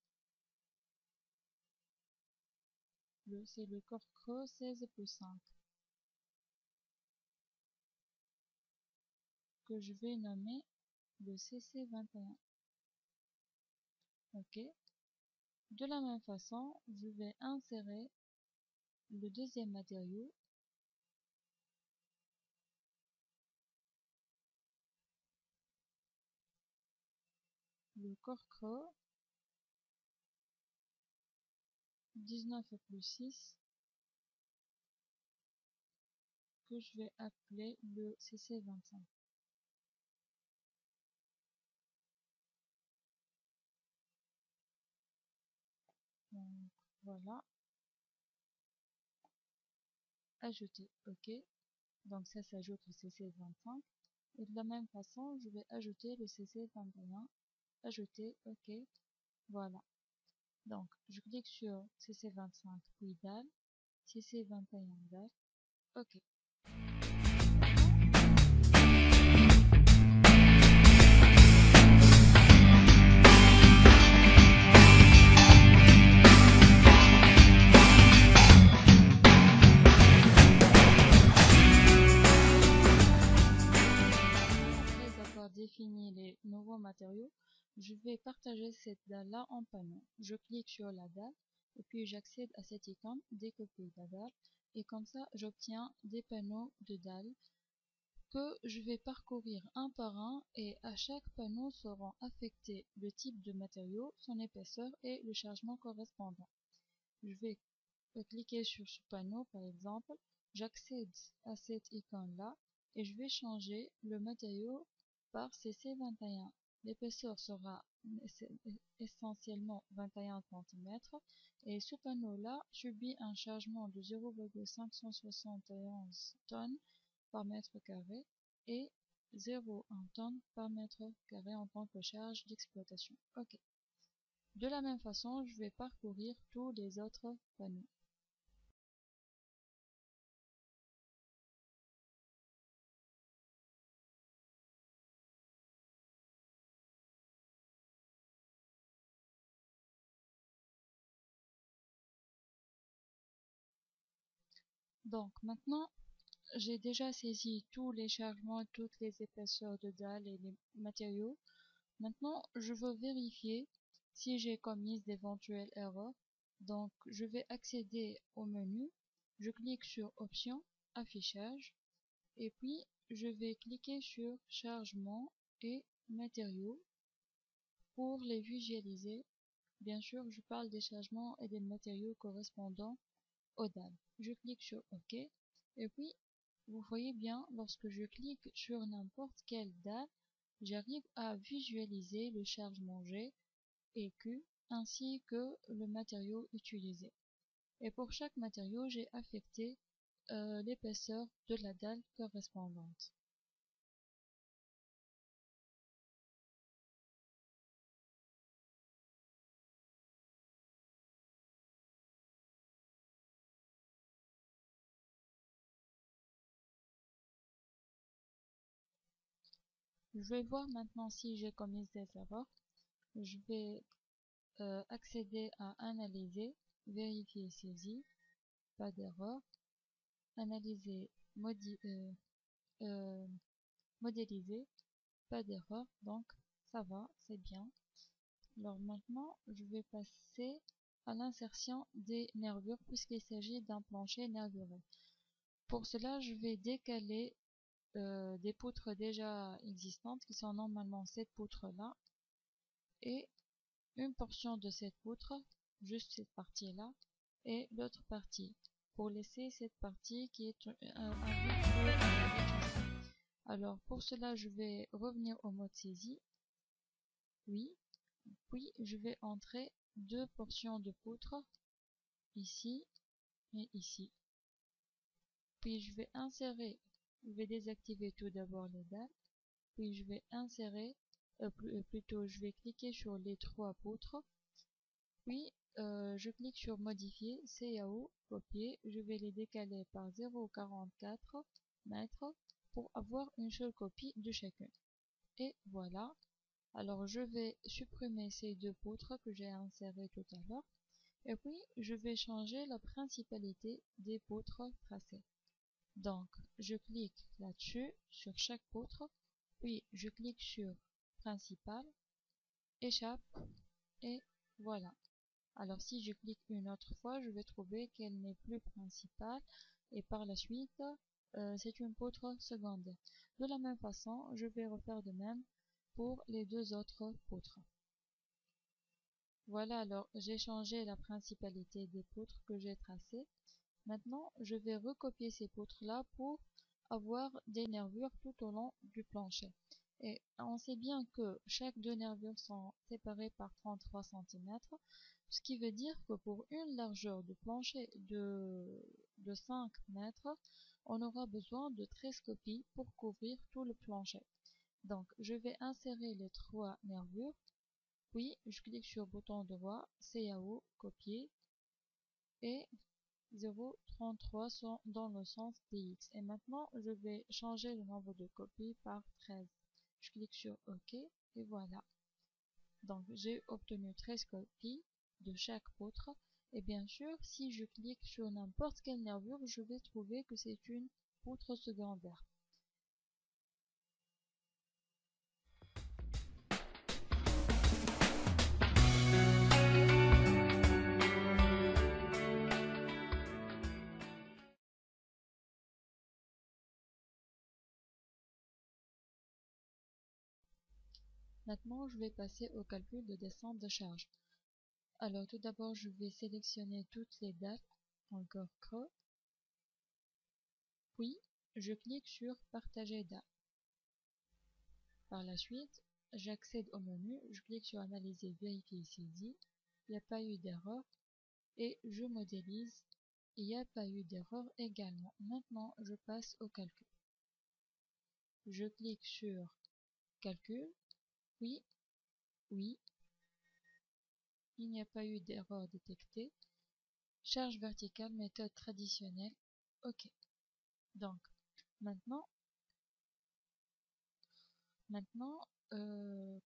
c'est le corps creux 16 plus 5, que je vais nommer le CC21. Ok. De la même façon, je vais insérer le deuxième matériau, le corps creux 19 plus 6, que je vais appeler le CC25. Donc voilà, ajouter OK. Donc ça s'ajoute le CC25. Et de la même façon, je vais ajouter le CC21, ajouter OK. Voilà. Donc je clique sur CC25 puis DAL, CC21 DAL, OK. Défini les nouveaux matériaux, je vais partager cette dalle là en panneau. Je clique sur la dalle et puis j'accède à cette icône découper la dalle et comme ça j'obtiens des panneaux de dalle que je vais parcourir un par un et à chaque panneau seront affectés le type de matériau, son épaisseur et le chargement correspondant. Je vais cliquer sur ce panneau par exemple, j'accède à cette icône là et je vais changer le matériau par CC21. L'épaisseur sera essentiellement 21 cm et ce panneau là subit un chargement de 0,571 tonnes par mètre carré et 0,1 tonne par mètre carré en tant que charge d'exploitation. OK. De la même façon, je vais parcourir tous les autres panneaux. Donc maintenant, j'ai déjà saisi tous les chargements, toutes les épaisseurs de dalle et les matériaux. Maintenant, je veux vérifier si j'ai commis d'éventuelles erreurs. Donc, je vais accéder au menu. Je clique sur Options, Affichage. Et puis, je vais cliquer sur Chargement et Matériaux pour les visualiser. Bien sûr, je parle des chargements et des matériaux correspondants aux dalles. Je clique sur OK. Et puis, vous voyez bien, lorsque je clique sur n'importe quelle dalle, j'arrive à visualiser le chargement G et Q ainsi que le matériau utilisé. Et pour chaque matériau, j'ai affecté l'épaisseur de la dalle correspondante. Je vais voir maintenant si j'ai commis des erreurs. Je vais accéder à Analyser, Vérifier saisie, pas d'erreur, Analyser, modéliser, pas d'erreur, donc ça va, c'est bien. Alors maintenant, je vais passer à l'insertion des nervures puisqu'il s'agit d'un plancher nervuré. Pour cela, je vais décaler des poutres déjà existantes qui sont normalement cette poutre-là et une portion de cette poutre, juste cette partie-là, et l'autre partie, pour laisser cette partie qui est un vide. Alors pour cela, je vais revenir au mode saisie, oui, puis je vais entrer deux portions de poutre, ici et ici. Puis je vais insérer, je vais désactiver tout d'abord les dalles, puis je vais insérer, plutôt je vais cliquer sur les trois poutres, puis je clique sur modifier, CAO, copier, je vais les décaler par 0,44 mètres pour avoir une seule copie de chacun. Et voilà. Alors je vais supprimer ces deux poutres que j'ai insérées tout à l'heure. Et puis je vais changer la principalité des poutres tracées. Donc je clique là-dessus sur chaque poutre, puis je clique sur principal, échappe et voilà. Alors si je clique une autre fois, je vais trouver qu'elle n'est plus principale et par la suite c'est une poutre secondaire. De la même façon, je vais refaire de même pour les deux autres poutres. Voilà, alors j'ai changé la principalité des poutres que j'ai tracées. Maintenant, je vais recopier ces poutres là pour avoir des nervures tout au long du plancher. Et on sait bien que chaque deux nervures sont séparées par 33 cm, ce qui veut dire que pour une largeur de plancher de 5 mètres, on aura besoin de 13 copies pour couvrir tout le plancher. Donc, je vais insérer les trois nervures, puis je clique sur le bouton droit, CAO, copier, et 0,33 sont dans le sens DX. Et maintenant, je vais changer le nombre de copies par 13. Je clique sur OK, et voilà. Donc, j'ai obtenu 13 copies de chaque poutre. Et bien sûr, si je clique sur n'importe quelle nervure, je vais trouver que c'est une poutre secondaire. Maintenant, je vais passer au calcul de descente de charge. Alors, tout d'abord, je vais sélectionner toutes les dates, encore creux, puis je clique sur Partager date. Par la suite, j'accède au menu, je clique sur Analyser, Vérifier, Saisie, il n'y a pas eu d'erreur, et je modélise, il n'y a pas eu d'erreur également. Maintenant, je passe au calcul. Je clique sur Calcul, oui, oui, il n'y a pas eu d'erreur détectée. Charge verticale, méthode traditionnelle, OK. Donc, maintenant,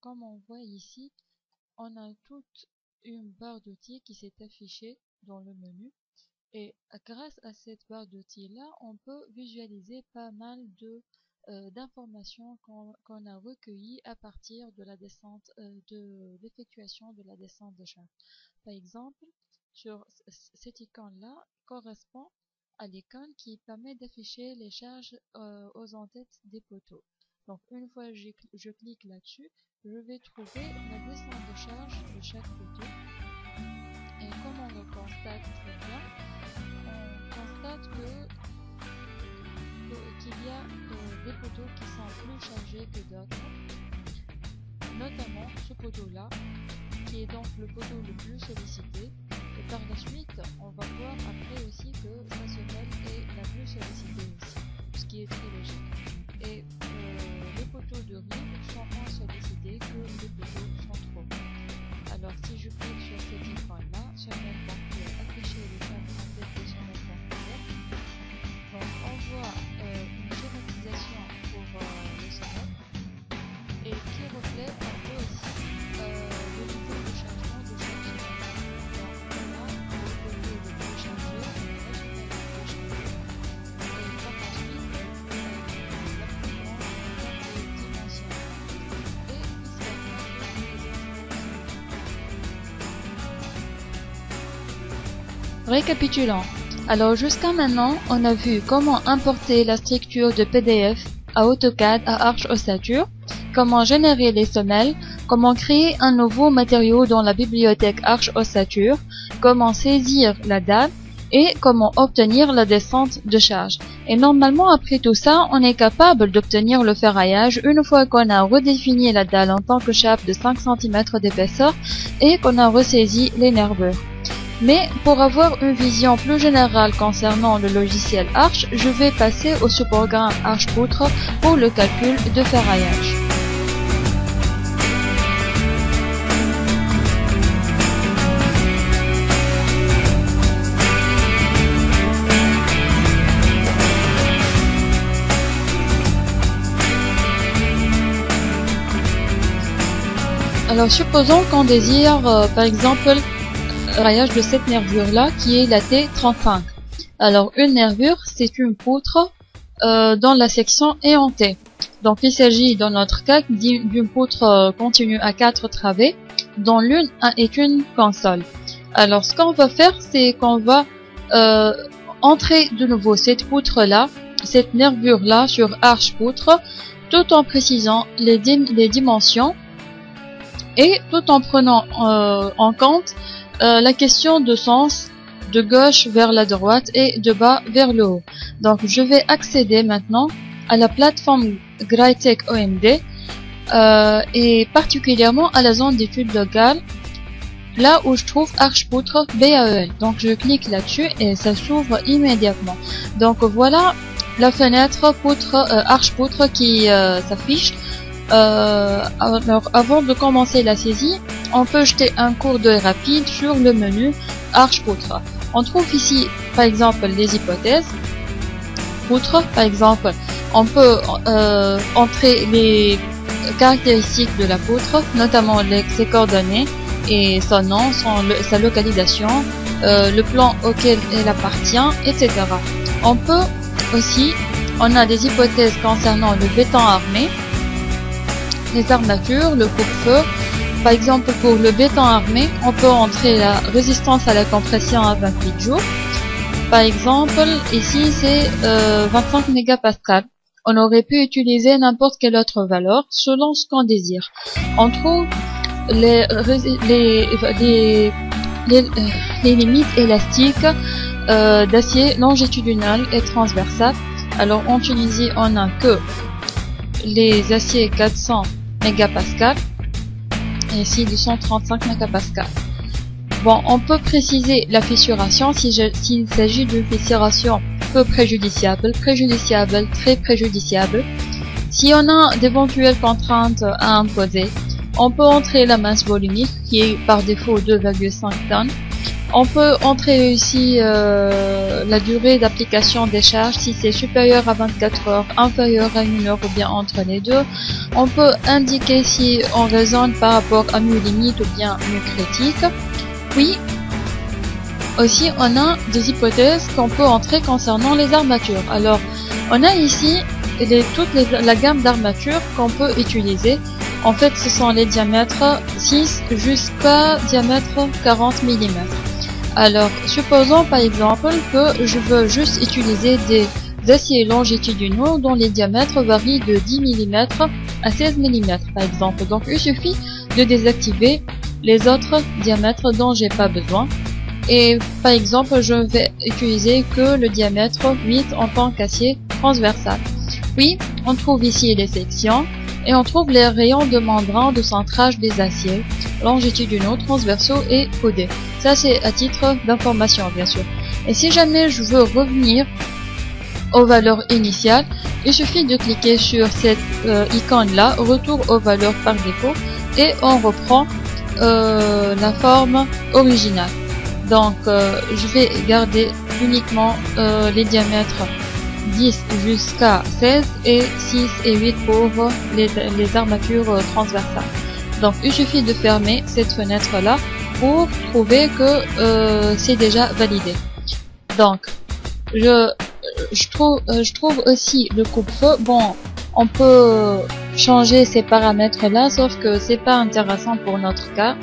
comme on voit ici, on a toute une barre d'outils qui s'est affichée dans le menu. Et grâce à cette barre d'outils là, on peut visualiser pas mal d'informations qu'on a recueillies à partir de la descente, de l'effectuation de la descente de charge. Par exemple, sur cette icône-là correspond à l'icône qui permet d'afficher les charges aux en-têtes des poteaux. Donc une fois je clique là-dessus, je vais trouver la descente de charge de chaque poteau. Et comme on le constate très bien, on constate qu'il y a des poteaux qui sont plus chargés que d'autres, notamment ce poteau-là, qui est donc le poteau le plus sollicité. Et par la suite, on va voir après aussi que sa semelle est la plus sollicitée aussi, ce qui est très logique. Et les poteaux de rive sont moins sollicités que les poteaux centraux. Alors si je clique sur cette icône-là, semelle bancaire, afficher les femmes en tête des semelles bancaires, donc on voit une schématisation pour les semelles et qui reflète un peu aussi le niveau de changement de chaque semelle. Donc on a le côté le plus chargé, la semelle la plus chargée, et par la suite la plus grande quantité dimensionnelle et Récapitulons. Alors jusqu'à maintenant, on a vu comment importer la structure de PDF à AutoCAD à Arch Ossature, comment générer les semelles, comment créer un nouveau matériau dans la bibliothèque Arch Ossature, comment saisir la dalle et comment obtenir la descente de charge. Et normalement, après tout ça, on est capable d'obtenir le ferraillage une fois qu'on a redéfini la dalle en tant que chape de 5 cm d'épaisseur et qu'on a ressaisi les nervures. Mais pour avoir une vision plus générale concernant le logiciel Arch, je vais passer au sous-programme Arch Poutre pour le calcul de ferraillage. Alors supposons qu'on désire par exemple ferraillage de cette nervure là qui est la T35. Alors une nervure c'est une poutre dans la section éhontée. Donc il s'agit dans notre cas d'une poutre continue à 4 travées dont l'une est une console. Alors ce qu'on va faire c'est qu'on va entrer de nouveau cette poutre là, cette nervure là sur Arch Poutre tout en précisant les dimensions et tout en prenant en compte la question de sens de gauche vers la droite et de bas vers le haut. Donc je vais accéder maintenant à la plateforme Greitech OMD et particulièrement à la zone d'études locales, là où je trouve Archpoutre BAEL. Donc je clique là-dessus et ça s'ouvre immédiatement. Donc voilà la fenêtre Archpoutre qui s'affiche. Alors avant de commencer la saisie, on peut jeter un coup d'œil rapide sur le menu Archpoutre. On trouve ici par exemple les hypothèses. Poutre, par exemple, on peut entrer les caractéristiques de la poutre, notamment ses coordonnées et son nom, sa localisation, le plan auquel elle appartient, etc. On peut aussi, on a des hypothèses concernant le béton armé, les armatures, le coupe-feu. Par exemple, pour le béton armé, on peut entrer la résistance à la compression à 28 jours. Par exemple, ici c'est 25 mégapascales. On aurait pu utiliser n'importe quelle autre valeur selon ce qu'on désire. On trouve les limites élastiques d'acier longitudinal et transversal. Alors en Tunisie, on n'a que les aciers 400 mégapascales et ici 235 mégapascales. Bon, on peut préciser la fissuration s'il s'agit d'une fissuration peu préjudiciable, très préjudiciable. Si on a d'éventuelles contraintes à imposer, on peut entrer la masse volumique qui est par défaut 2,5 tonnes. On peut entrer aussi la durée d'application des charges si c'est supérieur à 24 heures, inférieur à 1 heure ou bien entre les deux. On peut indiquer si on raisonne par rapport à mu limite ou bien mu critique. Puis, aussi on a des hypothèses qu'on peut entrer concernant les armatures. Alors, on a ici la gamme d'armatures qu'on peut utiliser. En fait, ce sont les diamètres 6 jusqu'à diamètre 40 mm. Alors, supposons par exemple que je veux juste utiliser des aciers longitudinaux dont les diamètres varient de 10 mm à 16 mm par exemple. Donc, il suffit de désactiver les autres diamètres dont j'ai pas besoin. Et par exemple, je vais utiliser que le diamètre 8 en tant qu'acier transversal. Puis, on trouve ici les sections et on trouve les rayons de membrane de centrage des aciers longitudinaux, transversaux et codés. Ça, c'est à titre d'information, bien sûr. Et si jamais je veux revenir aux valeurs initiales, il suffit de cliquer sur cette icône-là, retour aux valeurs par défaut, et on reprend la forme originale. Donc, je vais garder uniquement les diamètres 10 jusqu'à 16 et 6 et 8 pour les armatures transversales. Donc, il suffit de fermer cette fenêtre-là pour prouver que c'est déjà validé. Donc, je trouve aussi le coupe-feu. Bon, on peut changer ces paramètres-là, sauf que c'est pas intéressant pour notre cas.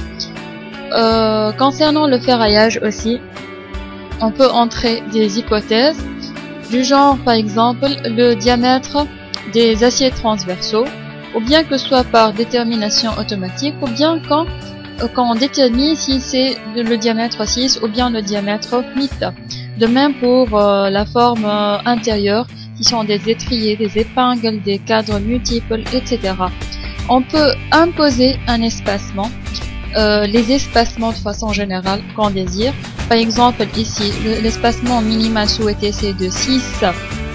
Concernant le ferraillage aussi, on peut entrer des hypothèses du genre, par exemple, le diamètre des aciers transversaux, ou bien que ce soit par détermination automatique, ou bien quand on détermine si c'est le diamètre 6 ou bien le diamètre 8. De même pour la forme intérieure, qui sont des étriers, des épingles, des cadres multiples, etc. On peut imposer un espacement, les espacements de façon générale qu'on désire. Par exemple, ici, l'espacement minimal souhaité c'est de 6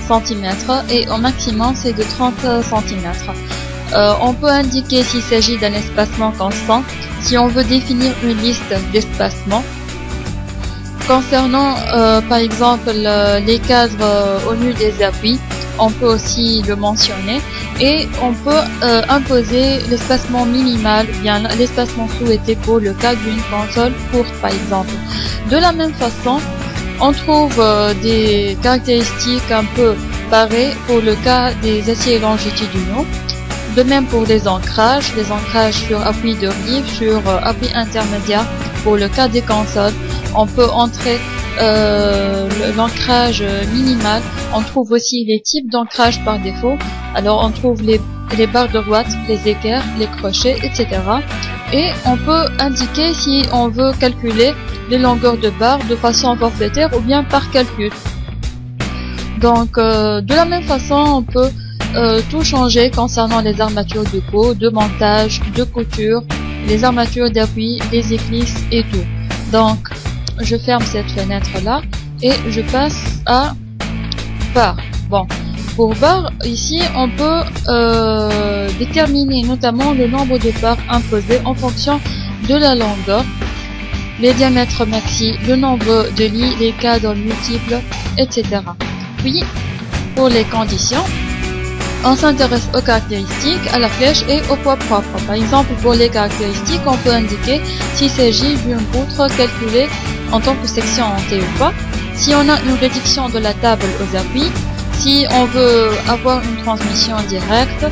cm et au maximum c'est de 30 cm. On peut indiquer s'il s'agit d'un espacement constant, si on veut définir une liste d'espacements. Concernant par exemple les cadres au nu des appuis, on peut aussi le mentionner et on peut imposer l'espacement minimal ou bien l'espacement souhaité pour le cas d'une console courte par exemple. De la même façon, on trouve des caractéristiques un peu pareilles pour le cas des aciers longitudinaux. De même pour les ancrages sur appui de rive, sur appui intermédiaire pour le cas des consoles. On peut entrer l'ancrage minimal. On trouve aussi les types d'ancrage par défaut. Alors on trouve les barres de droite, les équerres, les crochets, etc. Et on peut indiquer si on veut calculer les longueurs de barres de façon forfaitaire ou bien par calcul. Donc de la même façon, on peut tout changer concernant les armatures de peau, de montage, de couture, les armatures d'appui, les éclisses et tout. Donc je ferme cette fenêtre là et je passe à barre. Bon, pour barre, ici on peut déterminer notamment le nombre de barres imposées en fonction de la longueur, les diamètres maxi, le nombre de lits, les cadres multiples, etc. Puis pour les conditions, on s'intéresse aux caractéristiques, à la flèche et au poids propre. Par exemple, pour les caractéristiques, on peut indiquer s'il s'agit d'une poutre calculée en tant que section en T ou pas, si on a une réduction de la table aux appuis, si on veut avoir une transmission directe,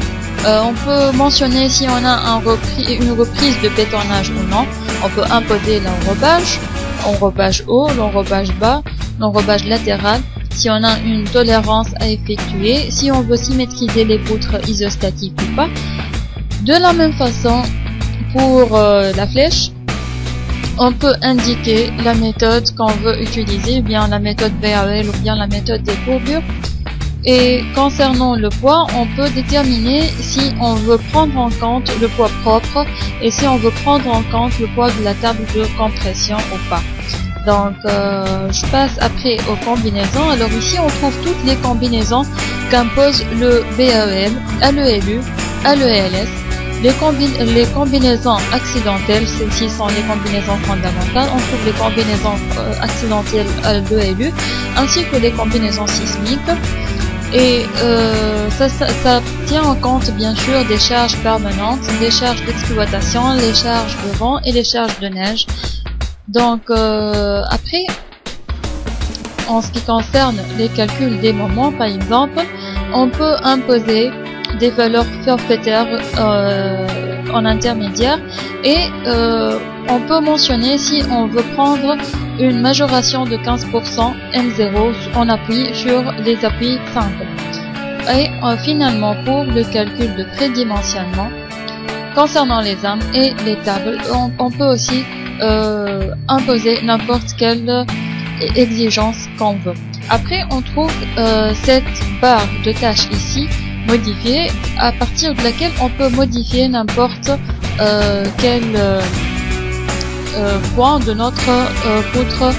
on peut mentionner si on a une reprise de bétonnage ou non. On peut imposer l'enrobage haut, l'enrobage bas, l'enrobage latéral, si on a une tolérance à effectuer, si on veut symétriser les poutres isostatiques ou pas. De la même façon, pour la flèche, on peut indiquer la méthode qu'on veut utiliser, bien la méthode BAL ou bien la méthode des courbures. Et concernant le poids, on peut déterminer si on veut prendre en compte le poids propre et si on veut prendre en compte le poids de la table de compression ou pas. Donc je passe après aux combinaisons. Alors ici on trouve toutes les combinaisons qu'impose le BAEL à l'ELU, à l'ELS. Les combinaisons accidentelles, celles-ci sont les combinaisons fondamentales. On trouve les combinaisons accidentelles à l'ELU ainsi que les combinaisons sismiques. Et ça tient en compte bien sûr des charges permanentes, des charges d'exploitation, les charges de vent et les charges de neige. Donc après, en ce qui concerne les calculs des moments, par exemple, on peut imposer des valeurs forfaitaires en intermédiaire et on peut mentionner si on veut prendre une majoration de 15% M0 en appui sur les appuis simples. Et finalement, pour le calcul de prédimensionnement, concernant les armes et les tables, on peut aussi imposer n'importe quelle exigence qu'on veut. Après, on trouve cette barre de tâches ici, modifiée, à partir de laquelle on peut modifier n'importe quel point de notre poutre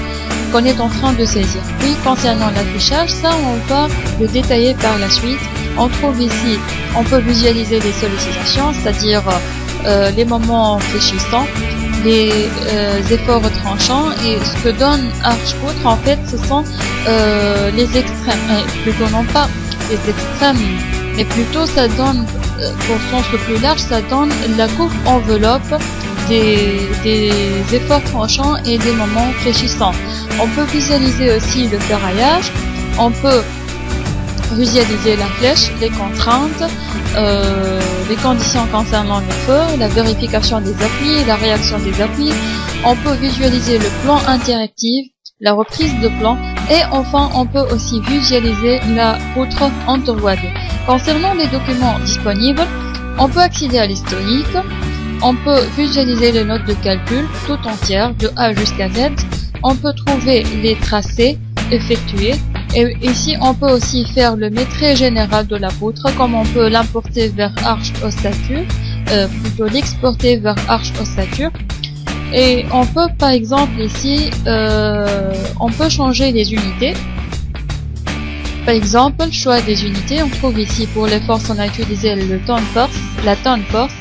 qu'on est en train de saisir. Puis concernant l'affichage, ça on va le détailler par la suite. On trouve ici, on peut visualiser les sollicitations, c'est-à-dire les moments fléchissants, les efforts tranchants, et ce que donne Arch-Poutre en fait ce sont les extrêmes, plutôt non pas les extrêmes, mais plutôt ça donne, pour sens le plus large, ça donne la coupe enveloppe des efforts tranchants et des moments fléchissants. On peut visualiser aussi le ferraillage, on peut visualiser la flèche, les contraintes, les conditions concernant le feu, la vérification des appuis, la réaction des appuis. On peut visualiser le plan interactif, la reprise de plan, et enfin on peut aussi visualiser la poutre entourloisée. Concernant les documents disponibles, on peut accéder à l'historique, on peut visualiser les notes de calcul tout entières de A jusqu'à Z, on peut trouver les tracés effectués, et ici on peut aussi faire le métrait général de la poutre, comme on peut l'importer vers arche ossature, plutôt l'exporter vers arche ossature. Et on peut par exemple ici, on peut changer les unités. Par exemple, choix des unités, on trouve ici pour les forces on a utilisé le tonne force, la tonne force.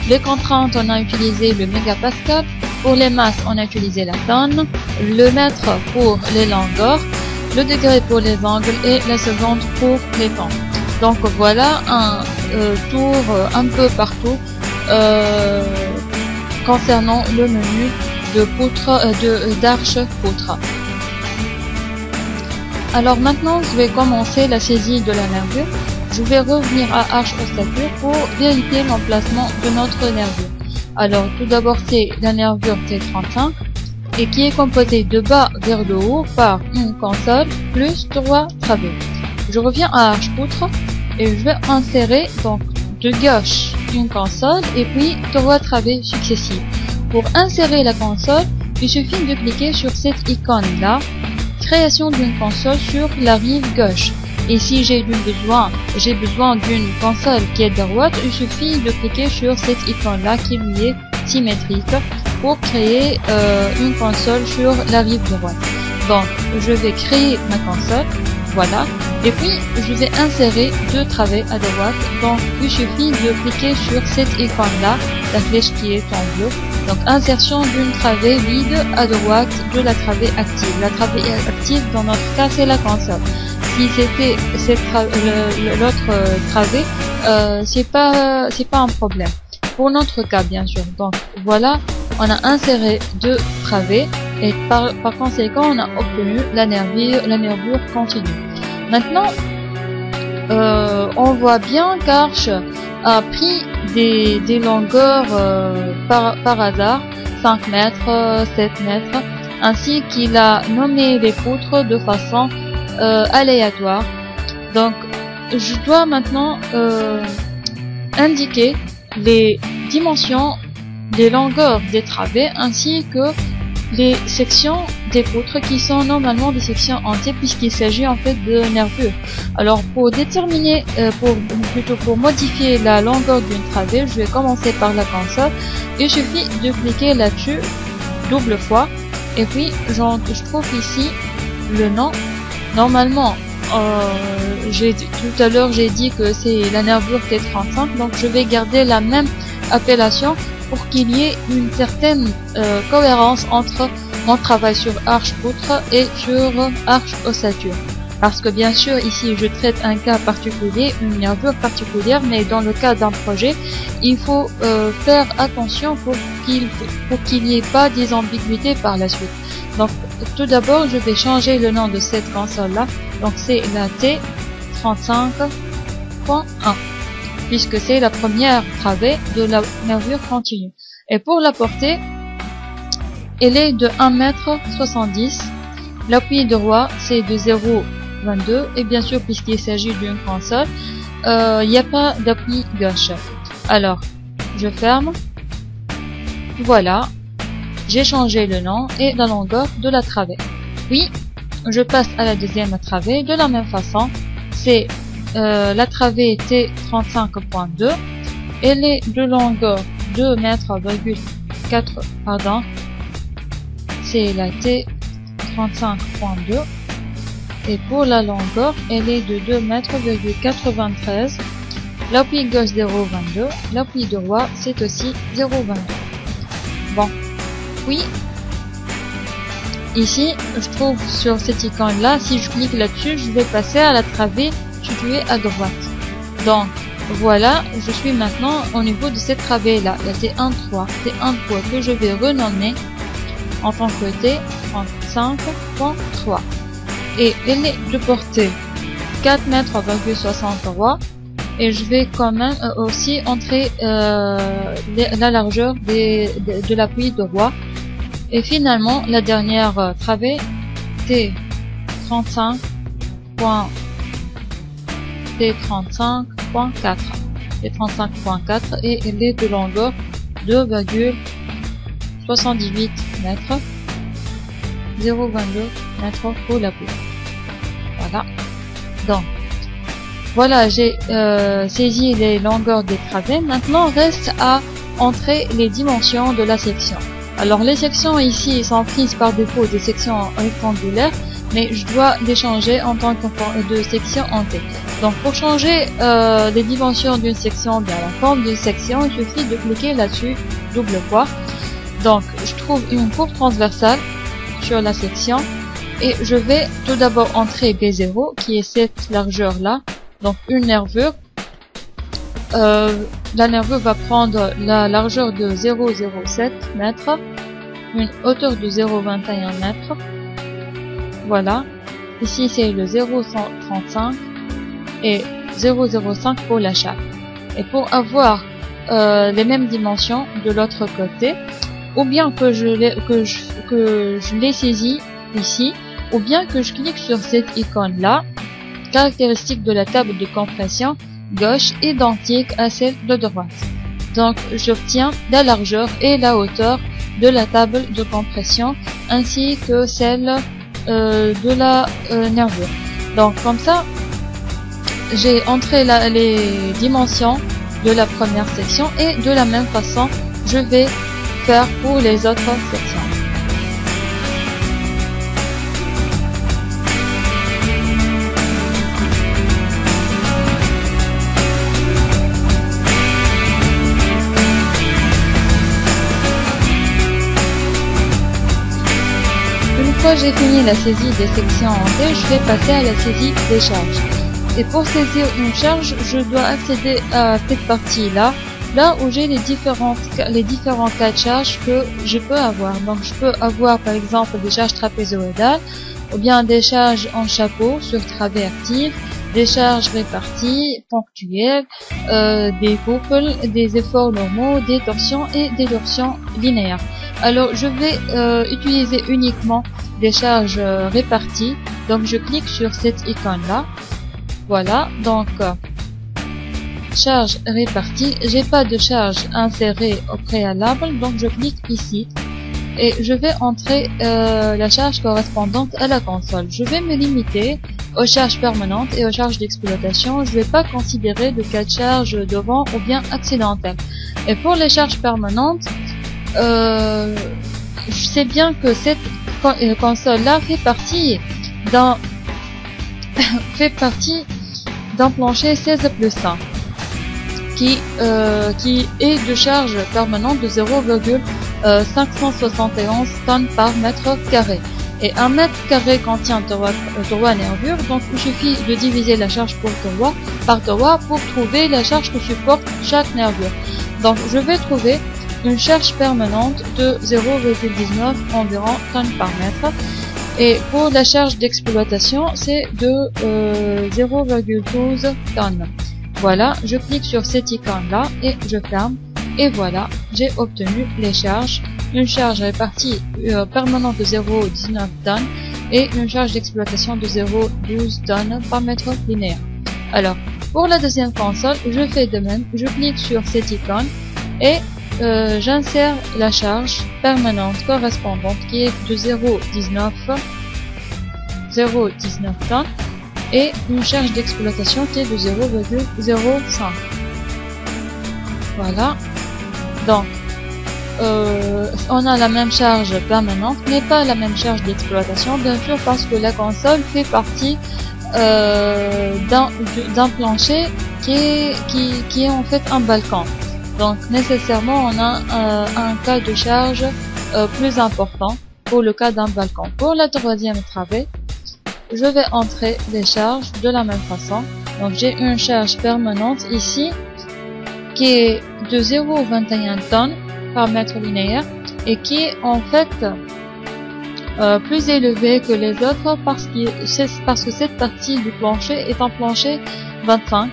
Les contraintes on a utilisé le mégapascal. Pour les masses on a utilisé la tonne, le mètre pour les longueurs, le degré pour les angles et la seconde pour les temps. Donc voilà un tour un peu partout concernant le menu de poutre, d'arche poutre. Alors maintenant je vais commencer la saisie de la nervure. Je vais revenir à arche ossature pour vérifier l'emplacement de notre nervure. Alors tout d'abord c'est la nervure T35. et qui est composé de bas vers le haut par une console plus 3 travées. Je reviens à arche-poutre et je vais insérer donc de gauche une console et puis 3 travées successives. Pour insérer la console, il suffit de cliquer sur cette icône là, création d'une console sur la rive gauche. Et si j'ai besoin d'une console qui est droite, il suffit de cliquer sur cette icône là qui lui est symétrique pour créer une console sur la rive droite. Donc je vais créer ma console, voilà, et puis je vais insérer 2 travées à droite. Donc il suffit de cliquer sur cette icône là, la flèche qui est en bleu. Donc insertion d'une travée vide à droite de la travée active. La travée active dans notre cas c'est la console. Si c'était l'autre travée, c'est pas un problème. Pour notre cas bien sûr. Donc voilà, on a inséré 2 travées et par conséquent on a obtenu la nervure continue. Maintenant, on voit bien qu'Arch a pris des longueurs par hasard, 5 mètres, 7 mètres, ainsi qu'il a nommé les poutres de façon aléatoire. Donc je dois maintenant indiquer les dimensions des longueurs des travées ainsi que les sections des poutres qui sont normalement des sections entières puisqu'il s'agit en fait de nervures. Alors pour déterminer, pour modifier la longueur d'une travée, je vais commencer par la console. Il suffit de cliquer là-dessus double fois et puis je trouve ici le nom. Normalement, tout à l'heure j'ai dit que c'est la nervure T35, donc je vais garder la même appellation pour qu'il y ait une certaine cohérence entre mon travail sur arche-poutre et sur arche-ossature. Parce que bien sûr ici je traite un cas particulier, une nervure particulière, mais dans le cas d'un projet, il faut faire attention pour qu'il n'y ait pas des ambiguïtés par la suite. Donc tout d'abord je vais changer le nom de cette console là, donc c'est la T35.1 puisque c'est la première travée de la nervure continue. Et pour la portée, elle est de 1,70 m. L'appui droit c'est de 0,22 et bien sûr puisqu'il s'agit d'une console, il n'y a pas d'appui gauche. Alors je ferme, voilà, j'ai changé le nom et la longueur de la travée. Puis je passe à la deuxième travée de la même façon, c'est la travée T35.2, elle est de longueur 2,4 m, pardon, c'est la T35.2 et pour la longueur elle est de 2,93 m. L'appui gauche 0,22, l'appui droit c'est aussi 0,22. Bon, puis ici je trouve sur cette icône là, si je clique là-dessus je vais passer à la travée située à droite. Donc voilà, je suis maintenant au niveau de cette travée là, la T13 que je vais renommer en tant que T35.3 et elle est de portée 4,63 m et je vais quand même aussi entrer la largeur de l'appui droit. Et finalement la dernière travée T35.4 et elle est de longueur 2,78 m, 0,22 m pour l'appui. Voilà. Donc voilà, j'ai saisi les longueurs des travées. Maintenant reste à entrer les dimensions de la section. Alors les sections ici sont prises par défaut des sections rectangulaires, mais je dois les changer en tant que de section en T. Donc pour changer les dimensions d'une section, bien la forme d'une section, il suffit de cliquer là-dessus double fois. Donc je trouve une courbe transversale sur la section et je vais tout d'abord entrer B0 qui est cette largeur là, donc une nervure. La nervure va prendre la largeur de 0,07 m, une hauteur de 0,21 m. Voilà. Ici c'est le 0,135 et 0,05 pour la chape. Et pour avoir les mêmes dimensions de l'autre côté, ou bien que je l'ai saisi ici, ou bien que je clique sur cette icône là, caractéristique de la table de compression gauche identique à celle de droite. Donc j'obtiens la largeur et la hauteur de la table de compression ainsi que celle de la nervure. Donc comme ça, j'ai entré les dimensions de la première section et de la même façon, je vais faire pour les autres sections. Une fois j'ai fini la saisie des sections en T, je vais passer à la saisie des charges. Et pour saisir une charge, je dois accéder à cette partie-là, là où j'ai les différents cas de charge que je peux avoir. Donc je peux avoir par exemple des charges trapézoïdales, ou bien des charges en chapeau sur travée active, des charges réparties, ponctuelles, des couples, des efforts normaux, des torsions et des torsions linéaires. Alors je vais utiliser uniquement des charges réparties, donc je clique sur cette icône-là. Voilà, donc charge répartie, j'ai pas de charge insérée au préalable, donc je clique ici et je vais entrer la charge correspondante à la console. Je vais me limiter aux charges permanentes et aux charges d'exploitation. Je vais pas considérer de cas de charge devant ou bien accidentel. Et pour les charges permanentes, je sais bien que cette console-là fait partie d'un plancher 16+1 qui est de charge permanente de 0,571 tonnes par mètre carré. Et un mètre carré contient 3 nervures, donc il suffit de diviser la charge par 3 pour trouver la charge que supporte chaque nervure. Donc je vais trouver une charge permanente de 0,19 environ tonnes par mètre. Et pour la charge d'exploitation, c'est de 0,12 tonnes. Voilà, je clique sur cette icône-là et je ferme. Et voilà, j'ai obtenu les charges. Une charge répartie permanente de 0,19 tonnes et une charge d'exploitation de 0,12 tonnes par mètre linéaire. Alors, pour la deuxième console, je fais de même. Je clique sur cette icône et j'insère la charge permanente correspondante qui est de 0,19 tonnes et une charge d'exploitation qui est de 0,05. Voilà. Donc, on a la même charge permanente mais pas la même charge d'exploitation, bien sûr, parce que la console fait partie d'un plancher qui est en fait un balcon. Donc nécessairement on a un cas de charge plus important pour le cas d'un balcon. Pour la troisième travée, je vais entrer les charges de la même façon. Donc j'ai une charge permanente ici qui est de 0,21 tonnes par mètre linéaire et qui est en fait plus élevée que les autres parce que cette partie du plancher est un plancher 25.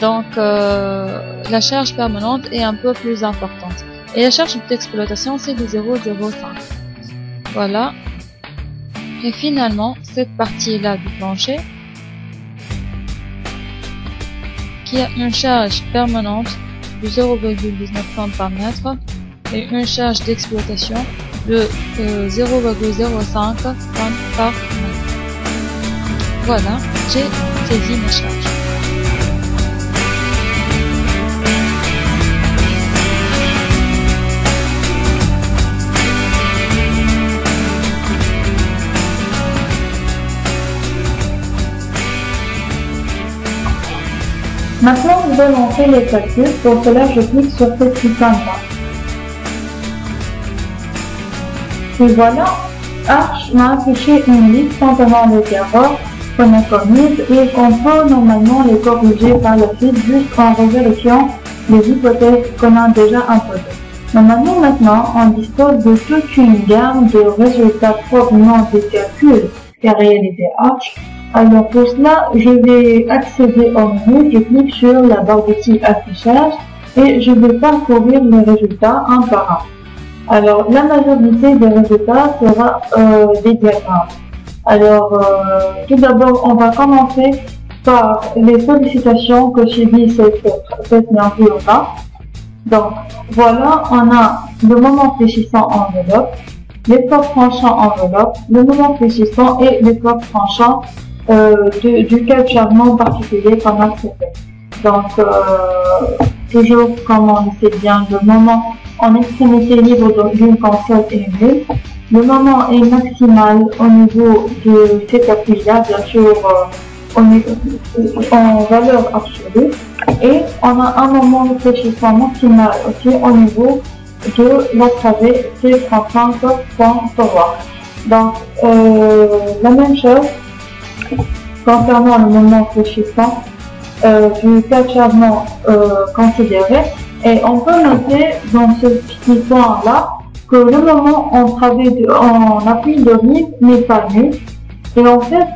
Donc la charge permanente est un peu plus importante. Et la charge d'exploitation c'est de 0,05. Voilà. Et finalement, cette partie-là du plancher, qui a une charge permanente de 0,19 tonnes par mètre et une charge d'exploitation de 0,05 tonnes par mètre. Voilà, j'ai saisi mes charges.
Maintenant, je vais lancer les calculs. Pour cela, je clique sur cette icône-là. Et voilà, Arch m'a affiché une liste contenant les erreurs qu'on a commises et qu'on peut normalement les corriger par la suite juste en revérifiant les hypothèses qu'on a déjà imposées. Normalement, maintenant, on dispose de toute une gamme de résultats provenant des calculs qu'a réalisé Arch. Alors pour cela, je vais accéder au menu, je clique sur la barre d'outils affichage et je vais parcourir les résultats un par un. Alors, la majorité des résultats sera des diagrammes. Alors, tout d'abord, on va commencer par les sollicitations que subit cette nervure-là. Donc, voilà, on a le moment fléchissant enveloppe, l'effort tranchant enveloppe, le moment fléchissant et l'effort tranchant du cas de chargement particulier qu'on a traité. Donc, toujours comme on le sait bien, le moment en extrémité libre d'une console est nul. Le moment est maximal au niveau de cet appui-là, bien sûr, en valeur absolue. Et on a un moment de fléchissement maximal aussi au niveau de la travée C35.3. Donc, la même chose concernant le moment fléchissant du cas de chargement considéré. Et on peut noter dans ce petit point-là que le moment en appui de rive n'est pas nul. Et en fait,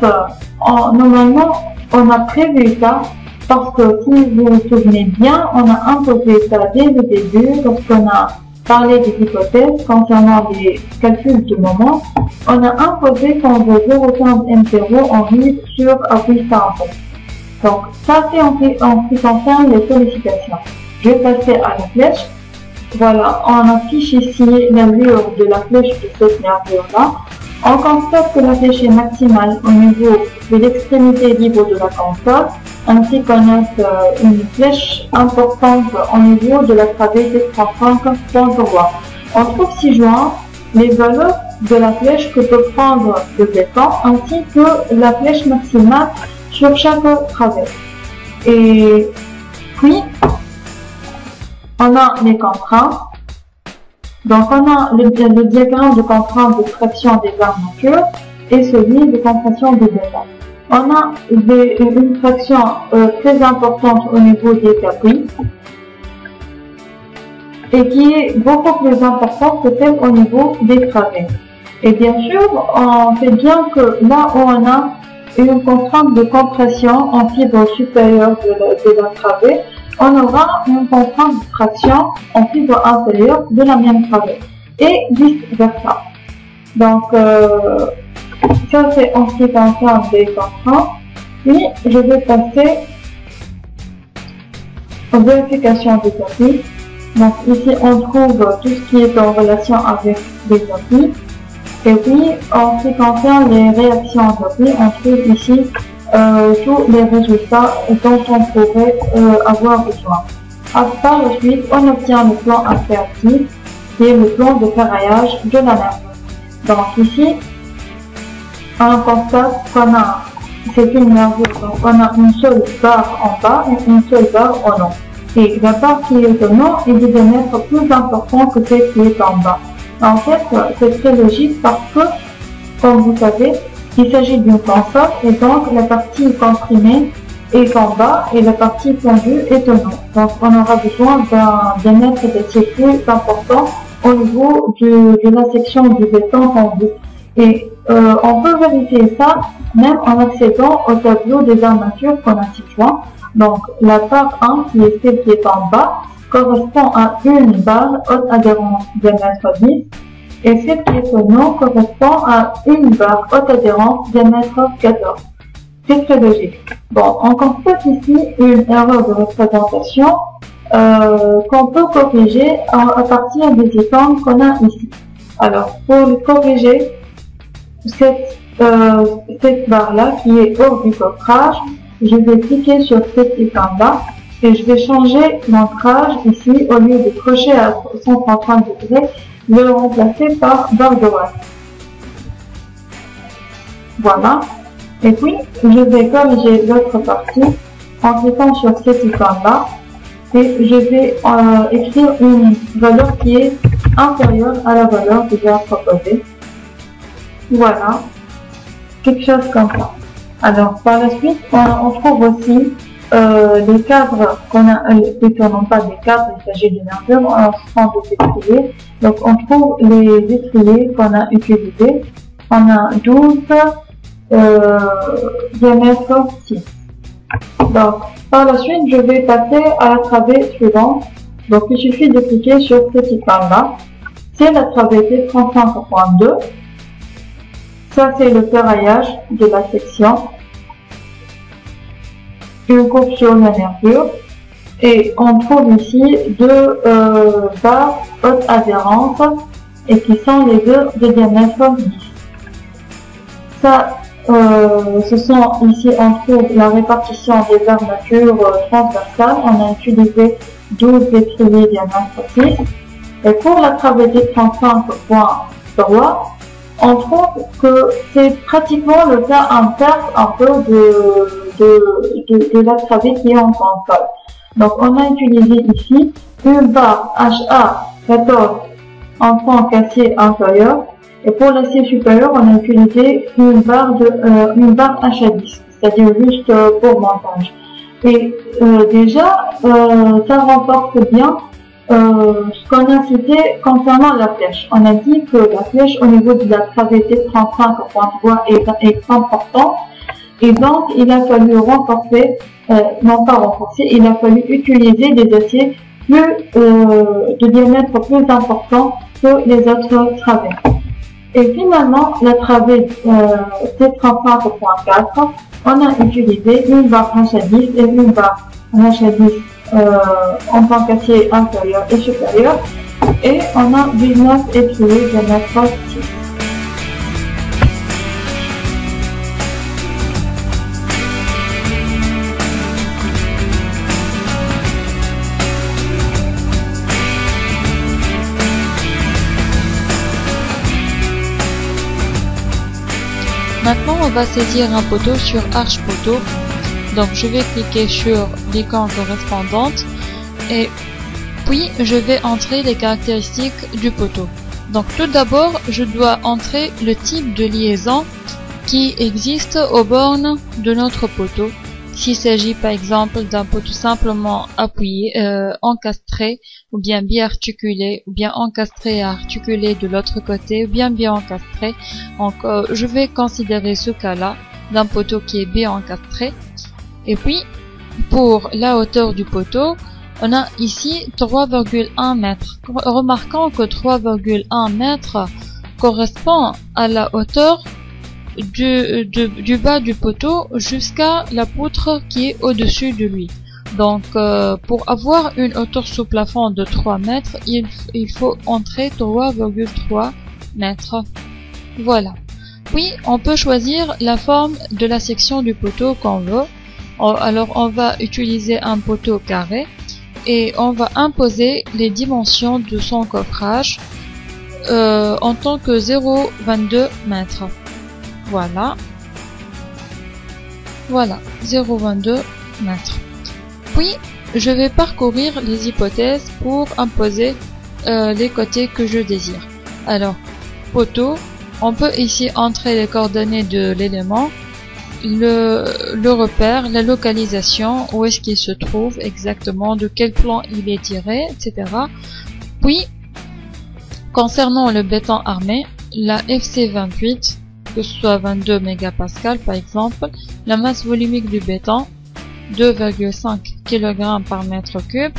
normalement, on a prévu ça parce que si vous vous souvenez bien, on a imposé ça dès le début lorsqu'on a parlé des hypothèses concernant les calculs du moment. On a imposé qu'on veut 0,15 M0 en rive sur appui simple. Donc, ça c'est en ce qui concerne les sollicitations. Je vais passer à la flèche. Voilà, on affiche ici l'allure de la flèche de cette nervure-là. On constate que la flèche est maximale au niveau de l'extrémité libre de la console, ainsi qu'on a une flèche importante au niveau de la travée des 35.3. On trouve ci-joint les valeurs de la flèche que peut prendre le béton, ainsi que la flèche maximale sur chaque travée. Et puis, on a les contraintes. Donc, on a le diagramme de contrainte de traction des armatures et celui de compression des béton. On a une traction très importante au niveau des appuis et qui est beaucoup plus importante que celle au niveau des travées. Et bien sûr, on sait bien que là où on a une contrainte de compression en fibre supérieure de la travée, on aura une contrainte de traction en fibre inférieure de la même travée et vice versa. Donc, ça c'est en ce qui concerne les contraintes. Puis, je vais passer aux vérifications des appuis. Donc, ici, on trouve tout ce qui est en relation avec les appuis. Et puis, en ce qui concerne les réactions d'appui, on trouve ici tous les résultats dont on pourrait avoir besoin. Par la suite, on obtient le plan interactif, qui est le plan de ferraillage de la nervure. Donc ici, on constate qu'on a, c'est une nervure, donc on a une seule barre en bas et une seule barre en haut. Et la barre qui est en haut est de diamètre plus important que celle qui est en bas. En fait, c'est très logique parce que, comme vous savez, il s'agit d'une console et donc la partie comprimée est en bas et la partie tendue est en haut. Donc on aura besoin d'un diamètre d'acier plus important au niveau de la section du béton tendu. Et on peut vérifier ça même en accédant au tableau des armatures qu'on a ci-joint. Donc la barre 1, qui est celle qui est en bas, correspond à une barre haute adhérence diamètre 10. Et celle qui est au haut correspond à une barre haute adhérence diamètre 14. C'est très logique. Bon, on constate ici une erreur de représentation qu'on peut corriger à partir des icônes qu'on a ici. Alors, pour corriger cette barre-là qui est hors du coffrage, je vais cliquer sur cette icône-là et je vais changer l'ancrage ici au lieu de crochet à 130 degrés. Le remplacer par barre droite. Voilà. Et puis, je vais corriger l'autre partie en cliquant sur cette icône-là et je vais écrire une valeur qui est inférieure à la valeur déjà proposée. Voilà. Quelque chose comme ça. Alors, par la suite, on trouve aussi les cadres qu'on a, plutôt non pas des cadres, il s'agit d'une nervure, on prend des étriers. Donc on trouve les étriers qu'on a utilisés. On a 12 diamètre 6. Donc par la suite, je vais passer à la travée suivante. Donc il suffit de cliquer sur cette icône là. c'est la travée 35.2. Ça, c'est le ferraillage de la section. Une coupe sur la nervure. Et on trouve ici deux barres haute adhérence et qui sont les deux de diamètre 10. Ça, ce sont ici, on trouve la répartition des armatures transversales. On a utilisé 12 étriers diamètre 6. Et pour la travée 35.3, on trouve que c'est pratiquement le cas inverse un peu de la travée qui est en console. Donc, on a utilisé ici une barre HA14 en fond cassé inférieur. Et pour l'acier supérieur, on a utilisé une barre HA10, c'est-à-dire juste pour montage. Et déjà, ça renforce bien ce qu'on a cité concernant la flèche. On a dit que la flèche au niveau de la travée 35.3 est importante. Et donc, il a fallu renforcer, non pas renforcer, il a fallu utiliser des aciers de diamètre plus important que les autres travées. Et finalement, la travée T35.4, on a utilisé une barre HA10 et une barre HA10 en tant qu'acier inférieur et supérieur. Et on a 19 étriers diamètre 6.
Maintenant, on va saisir un poteau sur arche poteau. Donc, je vais cliquer sur l'icône correspondante et puis je vais entrer les caractéristiques du poteau. Donc, tout d'abord, je dois entrer le type de liaison qui existe aux bornes de notre poteau. S'il s'agit par exemple d'un poteau simplement appuyé, encastré, ou bien biarticulé, ou bien encastré et articulé de l'autre côté, ou bien encastré. Donc, je vais considérer ce cas-là d'un poteau qui est bien encastré. Et puis, pour la hauteur du poteau, on a ici 3,1 mètres. Remarquons que 3,1 mètres correspond à la hauteur du bas du poteau jusqu'à la poutre qui est au-dessus de lui. Donc, pour avoir une hauteur sous plafond de 3 mètres, il faut entrer 3,3 mètres. Voilà. Puis, on peut choisir la forme de la section du poteau qu'on veut. Alors, on va utiliser un poteau carré et on va imposer les dimensions de son coffrage en tant que 0,22 mètres. Voilà. Voilà, 0,22 mètres. Puis, je vais parcourir les hypothèses pour imposer les côtés que je désire. Alors, poteau, on peut ici entrer les coordonnées de l'élément, le repère, la localisation, où est-ce qu'il se trouve exactement, de quel plan il est tiré, etc. Puis, concernant le béton armé, la FC28, que ce soit 22 mégapascales par exemple, la masse volumique du béton 2,5 kg par mètre cube,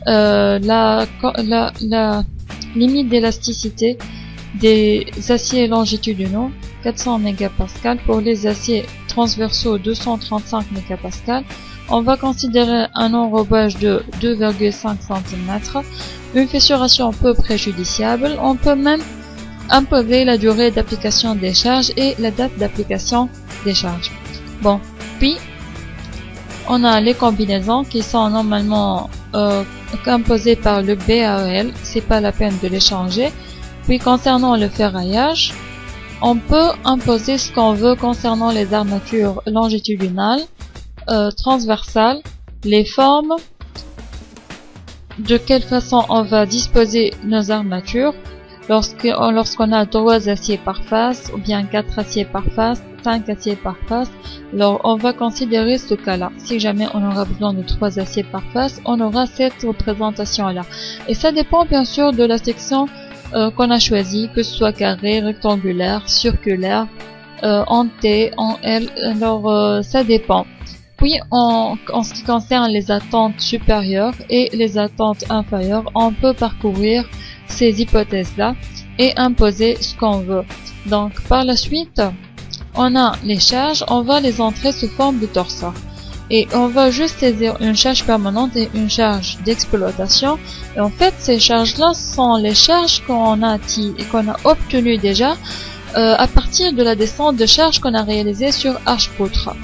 la limite d'élasticité des aciers longitudinaux 400 mégapascales, pour les aciers transversaux 235 mégapascales. On va considérer un enrobage de 2,5 cm, une fissuration peu préjudiciable. On peut même imposer la durée d'application des charges et la date d'application des charges. Bon, puis on a les combinaisons qui sont normalement imposées par le BAEL, c'est pas la peine de les changer. Puis concernant le ferraillage, on peut imposer ce qu'on veut concernant les armatures longitudinales, transversales, les formes, de quelle façon on va disposer nos armatures. Lorsqu'on a 3 aciers par face, ou bien 4 aciers par face, 5 aciers par face, alors on va considérer ce cas-là. Si jamais on aura besoin de 3 aciers par face, on aura cette représentation-là. Et ça dépend bien sûr de la section qu'on a choisie, que ce soit carré, rectangulaire, circulaire, en T, en L, alors ça dépend. Puis en ce qui concerne les attentes supérieures et les attentes inférieures, on peut parcourir ces hypothèses-là et imposer ce qu'on veut. Donc par la suite, on a les charges, on va les entrer sous forme de torseur. Et on va juste saisir une charge permanente et une charge d'exploitation. Et en fait, ces charges-là sont les charges qu'on a obtenues déjà à partir de la descente de charge qu'on a réalisée sur Archpoutre.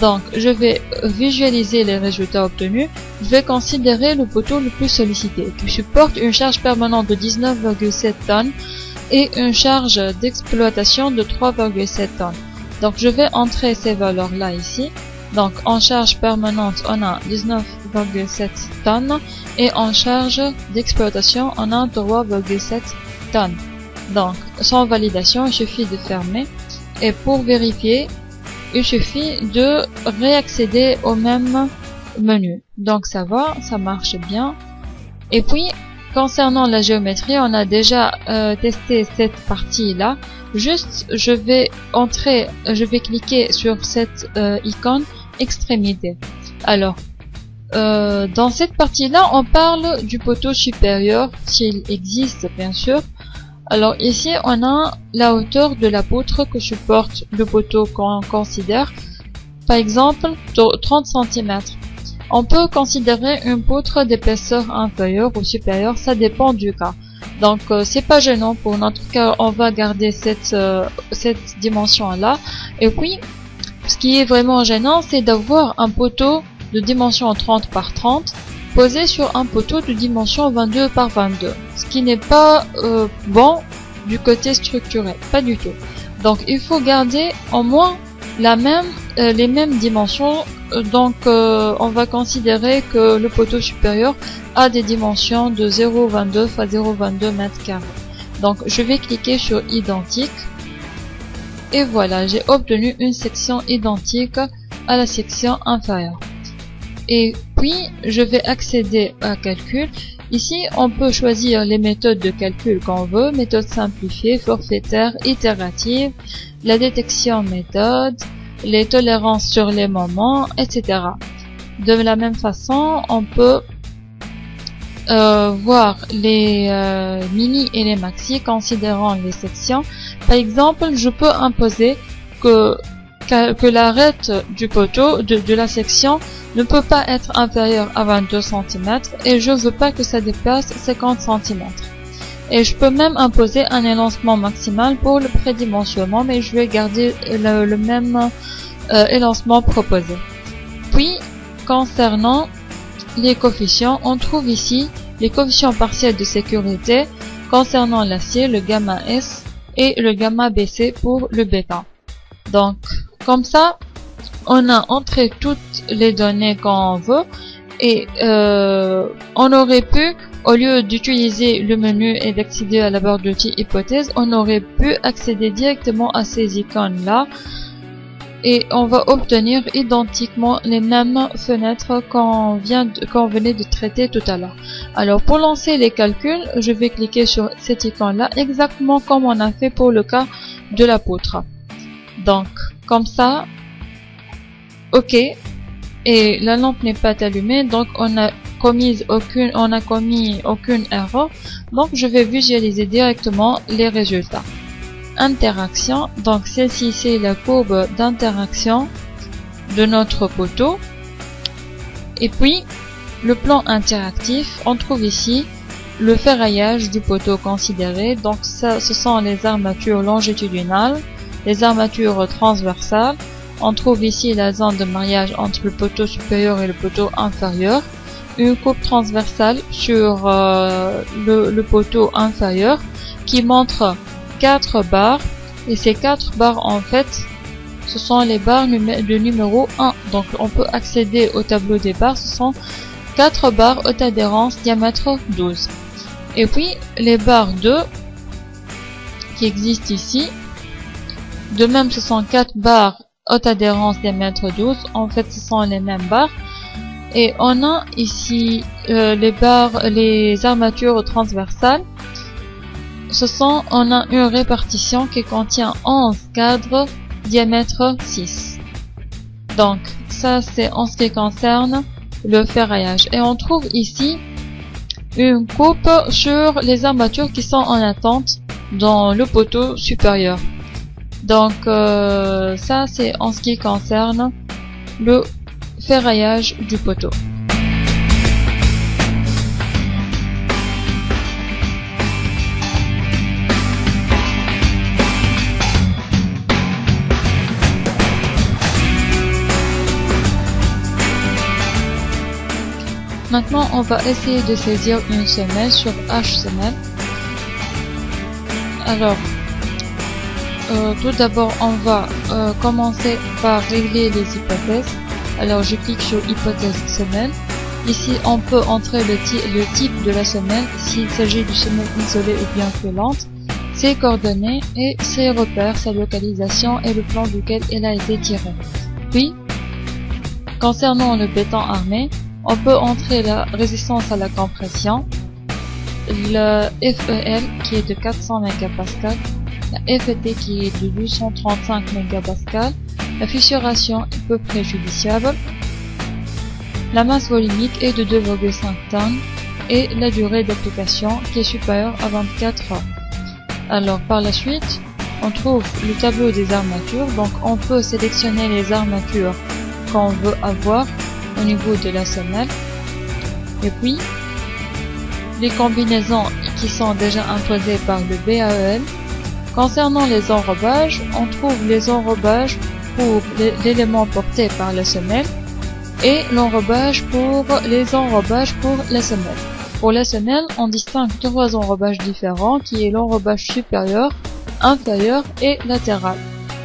Donc, je vais visualiser les résultats obtenus. Je vais considérer le poteau le plus sollicité, qui supporte une charge permanente de 19,7 tonnes et une charge d'exploitation de 3,7 tonnes. Donc, je vais entrer ces valeurs-là ici. Donc, en charge permanente, on a 19,7 tonnes et en charge d'exploitation, on a 3,7 tonnes. Donc, sans validation, il suffit de fermer. Et pour vérifier, il suffit de réaccéder au même menu. Donc, ça va, ça marche bien. Et puis, concernant la géométrie, on a déjà testé cette partie-là. Juste, je vais cliquer sur cette icône extrémité. Alors, dans cette partie-là, on parle du poteau supérieur, s'il existe bien sûr. Alors ici, on a la hauteur de la poutre que supporte le poteau qu'on considère, par exemple 30 cm. On peut considérer une poutre d'épaisseur inférieure ou supérieure, ça dépend du cas. Donc c'est pas gênant, pour notre cas on va garder cette dimension-là. Et puis, ce qui est vraiment gênant, c'est d'avoir un poteau de dimension 30 par 30 posé sur un poteau de dimension 22 par 22. Ce qui n'est pas bon du côté structurel, pas du tout. Donc il faut garder au moins les mêmes dimensions. Donc on va considérer que le poteau supérieur a des dimensions de 0,22 x 0,22 m². Donc je vais cliquer sur identique. Et voilà, j'ai obtenu une section identique à la section inférieure. Et puis, je vais accéder à calcul. Ici, on peut choisir les méthodes de calcul qu'on veut, méthode simplifiée, forfaitaire, itérative, la détection méthode, les tolérances sur les moments, etc. De la même façon, on peut voir les mini et les maxi considérant les sections. Par exemple, je peux imposer que l'arête du poteau de la section ne peut pas être inférieure à 22 cm et je veux pas que ça dépasse 50 cm. Et je peux même imposer un élancement maximal pour le prédimensionnement, mais je vais garder le même élancement proposé. Puis, concernant les coefficients, on trouve ici les coefficients partiels de sécurité concernant l'acier, le gamma S et le gamma BC pour le bêta. Donc, comme ça, on a entré toutes les données qu'on veut et on aurait pu, au lieu d'utiliser le menu et d'accéder à la barre d'outils hypothèse, on aurait pu accéder directement à ces icônes-là et on va obtenir identiquement les mêmes fenêtres qu'on venait de traiter tout à l'heure. Alors pour lancer les calculs, je vais cliquer sur cette icône-là, exactement comme on a fait pour le cas de la poutre. Donc, comme ça, ok, et la lampe n'est pas allumée, donc on a commis aucune erreur. Donc je vais visualiser directement les résultats. Interaction, donc celle-ci c'est la courbe d'interaction de notre poteau. Et puis le plan interactif, on trouve ici le ferraillage du poteau considéré. Donc ça, ce sont les armatures longitudinales, les armatures transversales. On trouve ici la zone de mariage entre le poteau supérieur et le poteau inférieur. Une coupe transversale sur le poteau inférieur qui montre 4 barres. Et ces 4 barres, en fait, ce sont les barres de numéro 1. Donc on peut accéder au tableau des barres. Ce sont 4 barres haute adhérence diamètre 12. Et puis les barres 2 qui existent ici. De même, ce sont 4 barres haute adhérence diamètre 12. En fait, ce sont les mêmes barres. Et on a ici les armatures transversales. On a une répartition qui contient 11 cadres diamètre 6. Donc ça c'est en ce qui concerne le ferraillage. Et on trouve ici une coupe sur les armatures qui sont en attente dans le poteau supérieur. Donc ça c'est en ce qui concerne le ferraillage du poteau. Maintenant, on va essayer de saisir une semelle sur H semelle. Alors, tout d'abord, on va commencer par régler les hypothèses. Alors, je clique sur hypothèse semelle. Ici, on peut entrer le type de la semelle, s'il s'agit d'une semelle isolée ou bien flottante, ses coordonnées et ses repères, sa localisation et le plan duquel elle a été tirée. Puis, concernant le béton armé, on peut entrer la résistance à la compression, le FEL qui est de 400 MPa, la FET qui est de 235 MPa, la fissuration est peu préjudiciable, la masse volumique est de 2,5 tonnes et la durée d'application qui est supérieure à 24 heures. Alors par la suite, on trouve le tableau des armatures, donc on peut sélectionner les armatures qu'on veut avoir au niveau de la semelle, et puis les combinaisons qui sont déjà imposées par le BAEL. Concernant les enrobages, on trouve les enrobages pour l'élément porté par la semelle et l'enrobage pour les enrobages pour la semelle. Pour la semelle, on distingue trois enrobages différents qui est l'enrobage supérieur, inférieur et latéral.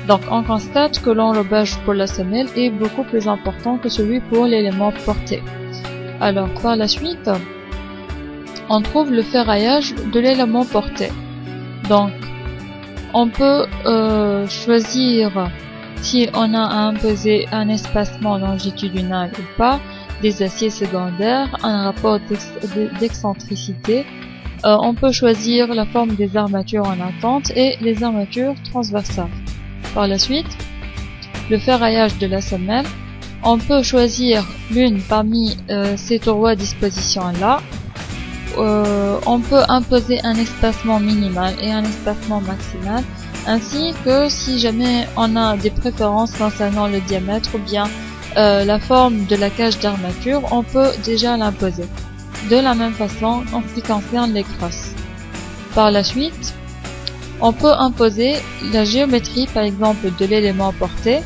Donc on constate que l'enrobage pour la semelle est beaucoup plus important que celui pour l'élément porté. Alors par la suite, on trouve le ferraillage de l'élément porté. Donc on peut choisir si on a à imposer un espacement longitudinal ou pas, des aciers secondaires, un rapport d'excentricité. On peut choisir la forme des armatures en attente et les armatures transversales. Par la suite, le ferraillage de la semelle, on peut choisir l'une parmi ces trois dispositions-là. On peut imposer un espacement minimal et un espacement maximal, ainsi que si jamais on a des préférences concernant le diamètre ou bien la forme de la cage d'armature, on peut déjà l'imposer. De la même façon en ce qui concerne les crosses. Par la suite, on peut imposer la géométrie par exemple de l'élément porté.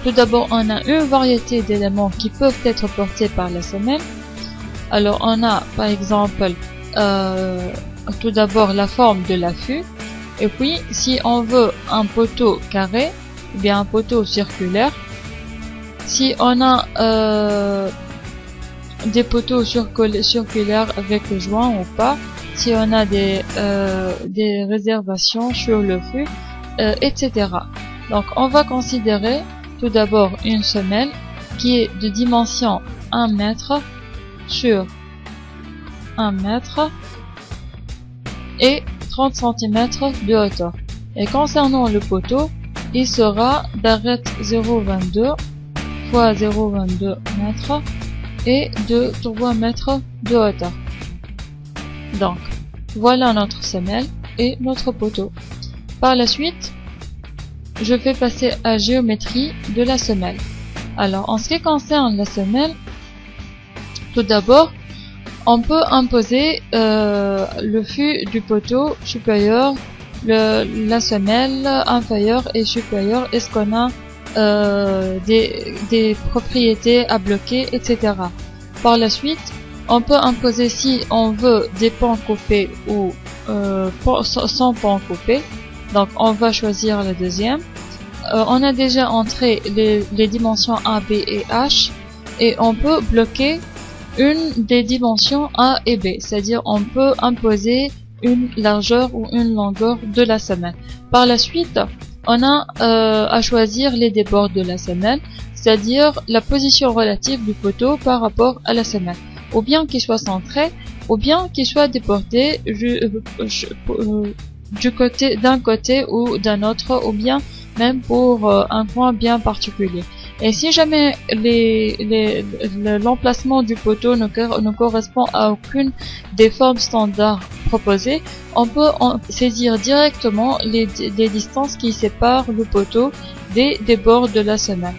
Tout d'abord, on a une variété d'éléments qui peuvent être portés par la semelle. Alors on a par exemple tout d'abord la forme de l'affût, et puis si on veut un poteau carré ou bien un poteau circulaire, si on a des poteaux circulaires avec joint ou pas, si on a des réservations sur le fût, etc. Donc on va considérer tout d'abord une semelle qui est de dimension 1 mètre sur 1 mètre et 30 cm de hauteur. Et concernant le poteau, il sera d'arête 0,22 fois 0,22 mètres et de 3 mètres de hauteur. Donc, voilà notre semelle et notre poteau. Par la suite, je vais passer à la géométrie de la semelle. Alors, en ce qui concerne la semelle, tout d'abord, on peut imposer le fût du poteau supérieur, la semelle inférieure et supérieure, est-ce qu'on a des propriétés à bloquer, etc. Par la suite, on peut imposer si on veut des pans coupés ou sans pans coupés. Donc on va choisir le deuxième. On a déjà entré les dimensions A, B et H, et on peut bloquer une des dimensions A et B, c'est-à-dire on peut imposer une largeur ou une longueur de la semelle. Par la suite, on a à choisir les débords de la semelle, c'est-à-dire la position relative du poteau par rapport à la semelle, ou bien qu'il soit centré, ou bien qu'il soit déporté d'un côté ou d'un autre, ou bien même pour un point bien particulier. Et si jamais l'emplacement du poteau ne correspond à aucune des formes standards proposées, on peut saisir directement les distances qui séparent le poteau des bords de la semelle.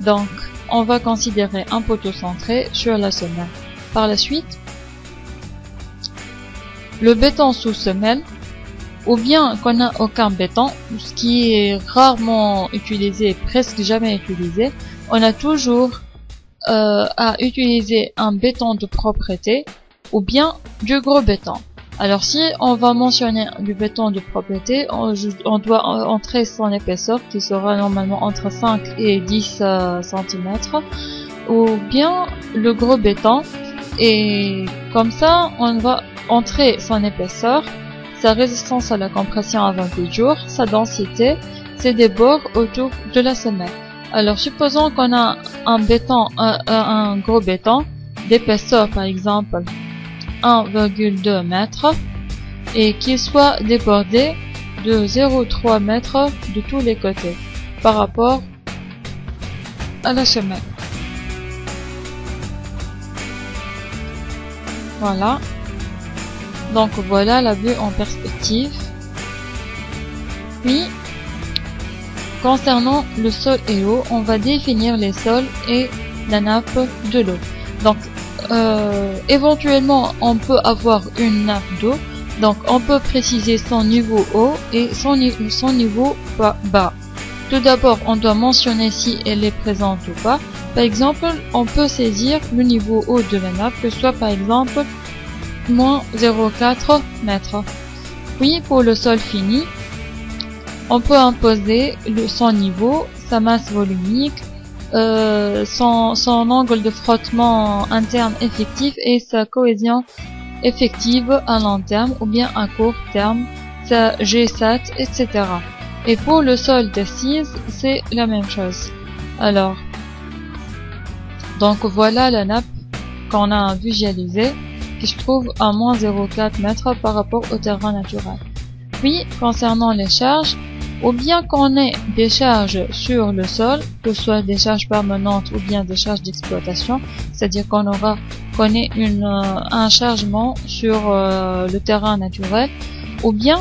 Donc, on va considérer un poteau centré sur la semelle. Par la suite, le béton sous semelle, ou bien qu'on n'a aucun béton, ce qui est rarement utilisé, presque jamais utilisé, on a toujours à utiliser un béton de propreté ou bien du gros béton. Alors si on va mentionner du béton de propreté, on doit entrer son épaisseur qui sera normalement entre 5 et 10 cm, ou bien le gros béton, et comme ça on va entrer son épaisseur, sa résistance à la compression à 28 jours, sa densité, ses débords autour de la semelle. Alors supposons qu'on a un béton, un gros béton d'épaisseur par exemple 1,2 m et qu'il soit débordé de 0,3 m de tous les côtés par rapport à la semelle. Voilà. Donc voilà la vue en perspective. Puis, concernant le sol et l'eau, on va définir les sols et la nappe de l'eau. Donc, éventuellement, on peut avoir une nappe d'eau. Donc, on peut préciser son niveau haut et son niveau bas. Tout d'abord, on doit mentionner si elle est présente ou pas. Par exemple, on peut saisir le niveau haut de la nappe, que ce soit par exemple moins 0,4 m. Puis pour le sol fini, on peut imposer son niveau, sa masse volumique, son angle de frottement interne effectif et sa cohésion effective à long terme ou bien à court terme, sa GSAT, etc. Et pour le sol d'assise, c'est la même chose. Alors, donc voilà la nappe qu'on a visualisée, qui se trouve à moins 0,4 m par rapport au terrain naturel. Puis, concernant les charges, ou bien qu'on ait des charges sur le sol, que ce soit des charges permanentes ou bien des charges d'exploitation, c'est-à-dire qu'on ait un chargement sur le terrain naturel, ou bien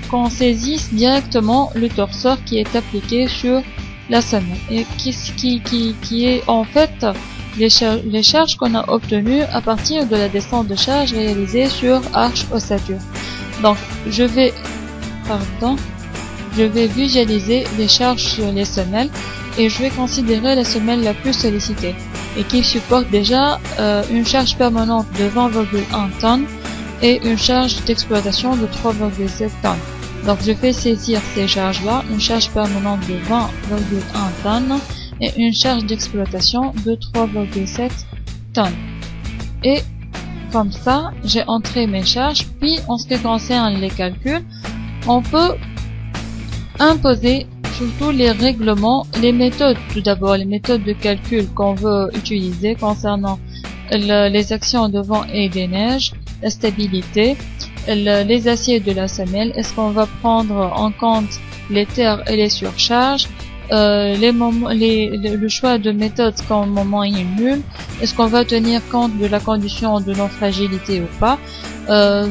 qu'on saisisse directement le torseur qui est appliqué sur la semelle, et qui est en fait les charges qu'on a obtenues à partir de la descente de charge réalisée sur arche ossature. Donc, je vais visualiser les charges sur les semelles et je vais considérer la semelle la plus sollicitée et qui supporte déjà une charge permanente de 20,1 tonnes et une charge d'exploitation de 3,7 tonnes. Donc, je vais saisir ces charges-là, une charge permanente de 20,1 tonnes et une charge d'exploitation de 3,7 tonnes. Et comme ça, j'ai entré mes charges. Puis, en ce qui concerne les calculs, on peut imposer surtout les règlements, les méthodes. Tout d'abord, les méthodes de calcul qu'on veut utiliser concernant les actions de vent et des neiges, la stabilité, les aciers de la semelle. Est-ce qu'on va prendre en compte les terres et les surcharges? Le choix de méthode quand le moment est nul. Est-ce qu'on va tenir compte de la condition de non-fragilité ou pas?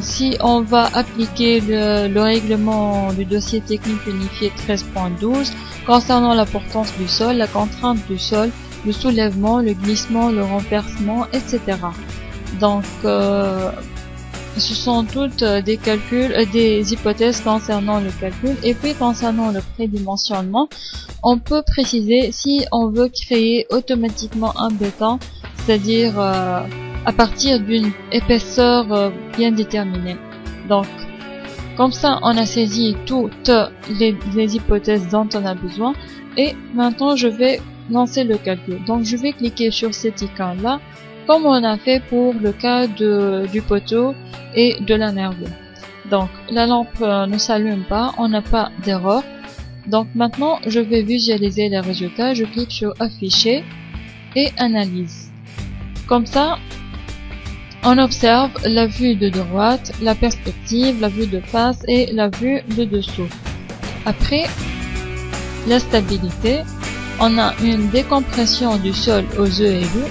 Si on va appliquer le règlement du dossier technique unifié 13.12 concernant la portance du sol, la contrainte du sol, le soulèvement, le glissement, le renversement, etc. Donc, ce sont toutes des calculs, des hypothèses concernant le calcul. Et puis concernant le prédimensionnement, on peut préciser si on veut créer automatiquement un béton, c'est-à-dire à partir d'une épaisseur bien déterminée. Donc, comme ça, on a saisi toutes les hypothèses dont on a besoin. Et maintenant, je vais lancer le calcul. Donc, je vais cliquer sur cet icône-là, comme on a fait pour le cas du poteau et de la nervure. Donc, la lampe ne s'allume pas, on n'a pas d'erreur. Donc, maintenant, je vais visualiser les résultats. Je clique sur Afficher et Analyse. Comme ça, on observe la vue de droite, la perspective, la vue de face et la vue de dessous. Après, la stabilité, on a une décompression du sol aux œufs élus.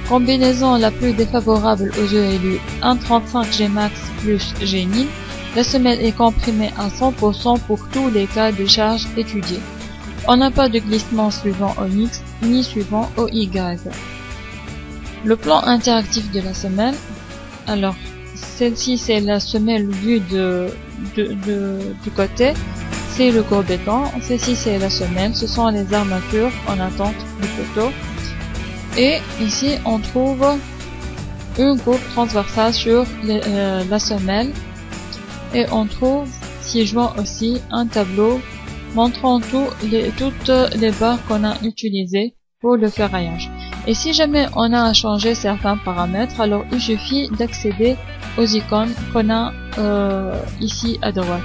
Combinaison la plus défavorable aux œufs élus, 1,35 Gmax plus G1000. La semelle est comprimée à 100% pour tous les cas de charge étudiés. On n'a pas de glissement suivant au X ni suivant au Y. Le plan interactif de la semelle. Alors, celle-ci c'est la semelle vue du côté, c'est le courbéton. Celle-ci c'est la semelle, ce sont les armatures en attente du poteau. Et ici on trouve une coupe transversale sur la semelle. Et on trouve ci-joint aussi un tableau montrant toutes les barres qu'on a utilisées pour le ferraillage. Et si jamais on a à changer certains paramètres, alors il suffit d'accéder aux icônes qu'on a ici à droite.